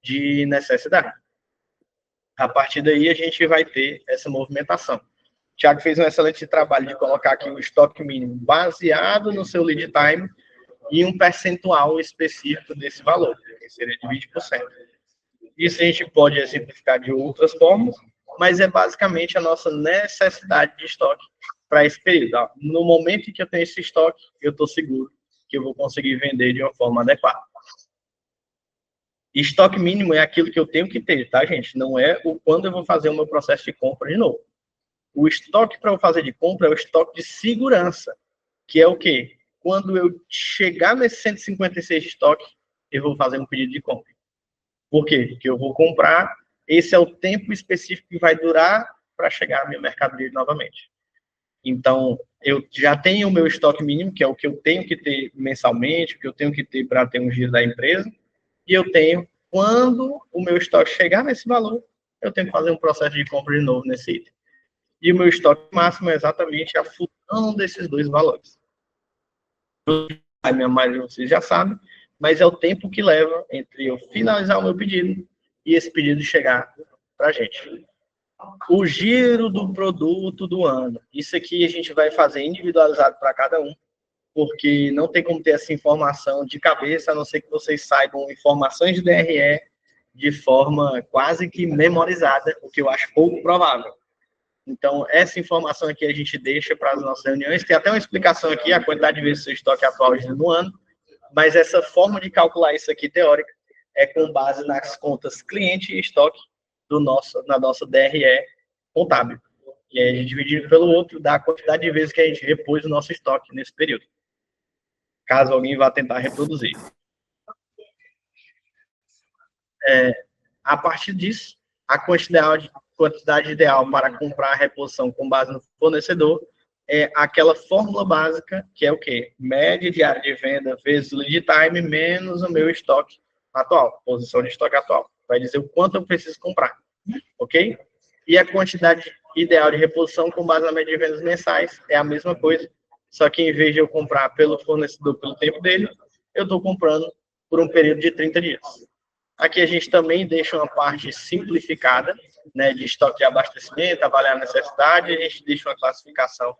de necessidade. A partir daí, a gente vai ter essa movimentação. O Thiago fez um excelente trabalho de colocar aqui o estoque mínimo baseado no seu lead time e um percentual específico desse valor, que seria de 20%. Isso a gente pode exemplificar de outras formas, mas é basicamente a nossa necessidade de estoque para esse período. No momento em que eu tenho esse estoque, eu estou seguro que eu vou conseguir vender de uma forma adequada. Estoque mínimo é aquilo que eu tenho que ter, tá, gente? Não é o quando eu vou fazer o meu processo de compra de novo. O estoque para eu fazer de compra é o estoque de segurança, que é o quê? Quando eu chegar nesse 156 de estoque, eu vou fazer um pedido de compra. Por quê? Porque eu vou comprar, esse é o tempo específico que vai durar para chegar a minha mercadoria novamente. Então, eu já tenho o meu estoque mínimo, que é o que eu tenho que ter mensalmente, o que eu tenho que ter para ter um giro da empresa, e eu tenho, quando o meu estoque chegar nesse valor, eu tenho que fazer um processo de compra de novo nesse item. E o meu estoque máximo é exatamente a fusão desses dois valores. A minha maioria vocês já sabem, mas é o tempo que leva entre eu finalizar o meu pedido e esse pedido chegar para a gente. O giro do produto do ano. Isso aqui a gente vai fazer individualizado para cada um, porque não tem como ter essa informação de cabeça, a não ser que vocês saibam informações de DRE de forma quase que memorizada, o que eu acho pouco provável. Então, essa informação aqui a gente deixa para as nossas reuniões. Tem até uma explicação aqui, a quantidade de vezes seu estoque atual no ano, mas essa forma de calcular isso aqui, teórica, é com base nas contas cliente e estoque na nossa DRE contábil. E aí a gente dividir pelo outro, dá a quantidade de vezes que a gente repôs o nosso estoque nesse período. Caso alguém vá tentar reproduzir. A partir disso, a quantidade ideal para comprar a reposição com base no fornecedor é aquela fórmula básica, que é o quê? Média diária de venda vezes o lead time menos o meu estoque atual, posição de estoque atual. Vai dizer o quanto eu preciso comprar, ok? E a quantidade ideal de reposição com base na média de vendas mensais é a mesma coisa, só que em vez de eu comprar pelo fornecedor pelo tempo dele, eu estou comprando por um período de 30 dias. Aqui a gente também deixa uma parte simplificada, né, de estoque de abastecimento, avaliar a necessidade, a gente deixa uma classificação,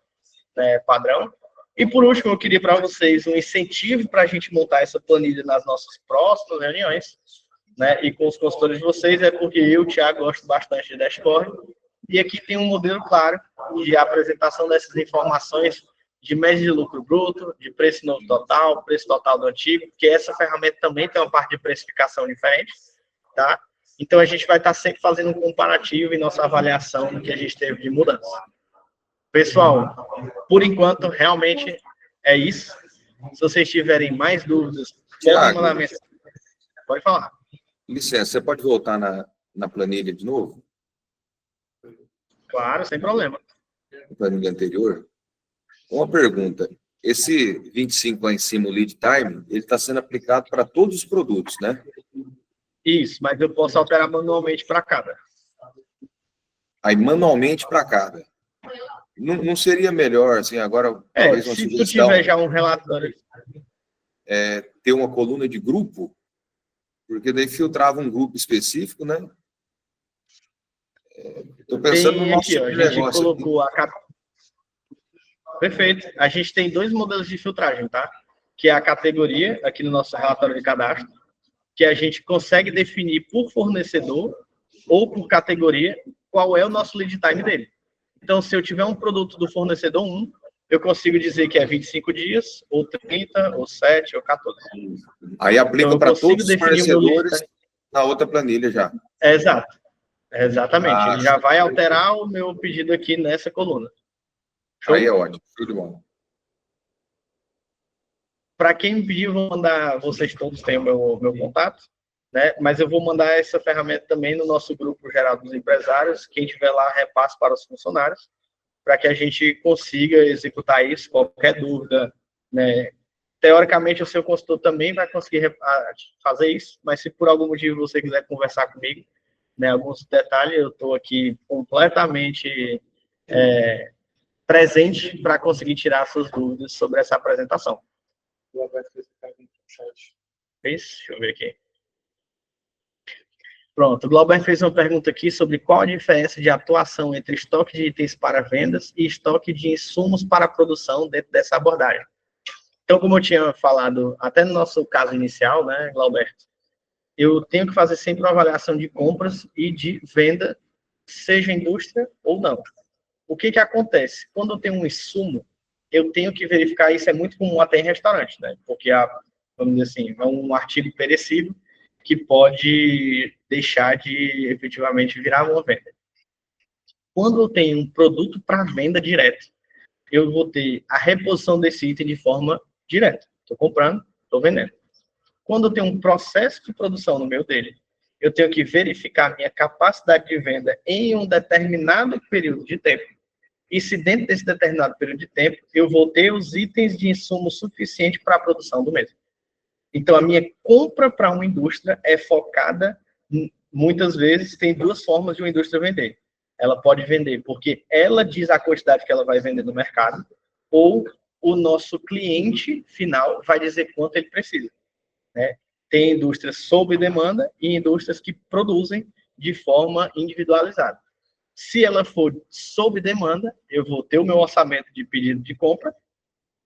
né, padrão. E por último, eu queria para vocês um incentivo para a gente montar essa planilha nas nossas próximas reuniões, né, e com os consultores de vocês, é porque eu, Thiago, gosto bastante de dashboard, e aqui tem um modelo claro de apresentação dessas informações de média de lucro bruto, de preço novo total, preço total do antigo, porque essa ferramenta também tem uma parte de precificação diferente, tá? Então, a gente vai estar sempre fazendo um comparativo em nossa avaliação do que a gente teve de mudança. Pessoal, por enquanto, realmente é isso. Se vocês tiverem mais dúvidas, podem mandar mensagem. Pode falar. Licença, você pode voltar na planilha de novo? Claro, sem problema. Na planilha anterior. Uma pergunta. Esse 25 lá em cima, o lead time, ele está sendo aplicado para todos os produtos, né? Isso, mas eu posso alterar manualmente para cada. Aí, manualmente para cada. Não seria melhor, assim, agora, talvez uma se sugestão... Se tu tiver já um relatório... ter uma coluna de grupo, porque daí filtrava um grupo específico, né? Estou pensando no nosso aqui, ó, a gente negócio colocou aqui. Perfeito. A gente tem 2 modelos de filtragem, tá? Que é a categoria, aqui no nosso relatório de cadastro, que a gente consegue definir por fornecedor ou por categoria qual é o nosso lead time dele. Então, se eu tiver um produto do fornecedor 1, eu consigo dizer que é 25 dias, ou 30, ou 7, ou 14. Aí aplica então, para todos os fornecedores na outra planilha já. Exato. Exatamente. Ele já vai alterar o meu pedido aqui nessa coluna. Show? Aí é ótimo. Tudo bom. Para quem me pediu, vou mandar, vocês todos têm o meu contato, né? Mas eu vou mandar essa ferramenta também no nosso grupo geral dos empresários. Quem tiver lá, repasse para os funcionários, para que a gente consiga executar isso. Qualquer dúvida, né? Teoricamente, o seu consultor também vai conseguir fazer isso, mas se por algum motivo você quiser conversar comigo, né, alguns detalhes, eu estou aqui completamente presente para conseguir tirar suas dúvidas sobre essa apresentação. Deixa eu ver aqui. Pronto, o Glauber fez uma pergunta aqui sobre qual a diferença de atuação entre estoque de itens para vendas e estoque de insumos para produção dentro dessa abordagem. Então, como eu tinha falado até no nosso caso inicial, né, Glauberto, eu tenho que fazer sempre uma avaliação de compras e de venda, seja indústria ou não. O que acontece? Quando eu tenho um insumo, eu tenho que verificar, isso é muito comum até em restaurante, né? Porque, vamos dizer assim, é um artigo perecível que pode deixar de efetivamente virar uma venda. Quando eu tenho um produto para venda direta, eu vou ter a reposição desse item de forma direta. Estou comprando, estou vendendo. Quando eu tenho um processo de produção no meio dele, eu tenho que verificar minha capacidade de venda em um determinado período de tempo. E se dentro desse determinado período de tempo, eu vou ter os itens de insumo suficiente para a produção do mesmo. Então, a minha compra para uma indústria é focada, muitas vezes, tem 2 formas de uma indústria vender. Ela pode vender porque ela diz a quantidade que ela vai vender no mercado, ou o nosso cliente final vai dizer quanto ele precisa. Né? Tem indústrias sob demanda e indústrias que produzem de forma individualizada. Se ela for sob demanda, eu vou ter o meu orçamento de pedido de compra,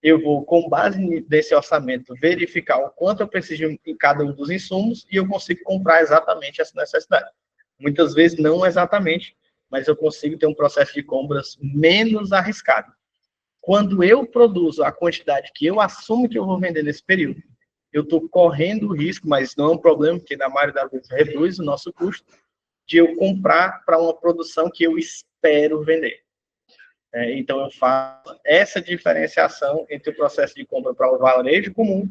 eu vou, com base nesse orçamento, verificar o quanto eu preciso em cada um dos insumos e eu consigo comprar exatamente essa necessidade. Muitas vezes não exatamente, mas eu consigo ter um processo de compras menos arriscado. Quando eu produzo a quantidade que eu assumo que eu vou vender nesse período, eu estou correndo o risco, mas não é um problema, porque na maioria das vezes reduz o nosso custo, de eu comprar para uma produção que eu espero vender. Então, eu faço essa diferenciação entre o processo de compra para o varejo comum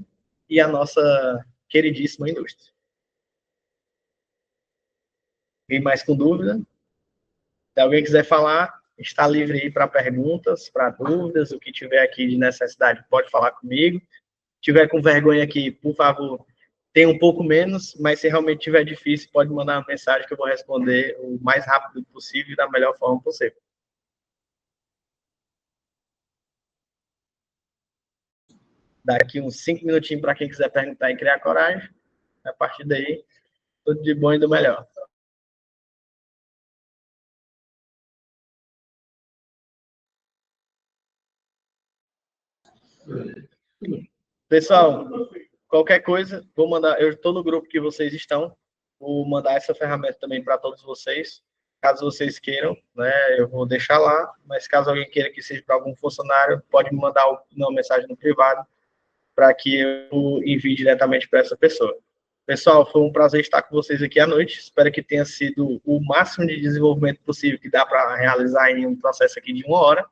e a nossa queridíssima indústria. Alguém mais com dúvida? Se alguém quiser falar, está livre aí para perguntas, para dúvidas, o que tiver aqui de necessidade pode falar comigo. Se tiver com vergonha aqui, por favor, tem um pouco menos, mas se realmente tiver difícil, pode mandar uma mensagem que eu vou responder o mais rápido possível e da melhor forma possível. Daqui uns 5 minutinhos para quem quiser perguntar e criar coragem. A partir daí, tudo de bom e do melhor. Pessoal, qualquer coisa, vou mandar. Eu estou no grupo que vocês estão. Vou mandar essa ferramenta também para todos vocês. Caso vocês queiram, né, eu vou deixar lá. Mas caso alguém queira que seja para algum funcionário, pode me mandar uma mensagem no privado para que eu envie diretamente para essa pessoa. Pessoal, foi um prazer estar com vocês aqui à noite. Espero que tenha sido o máximo de desenvolvimento possível que dá para realizar em um processo aqui de 1 hora.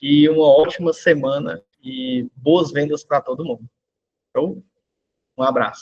E uma ótima semana e boas vendas para todo mundo. Então, um abraço.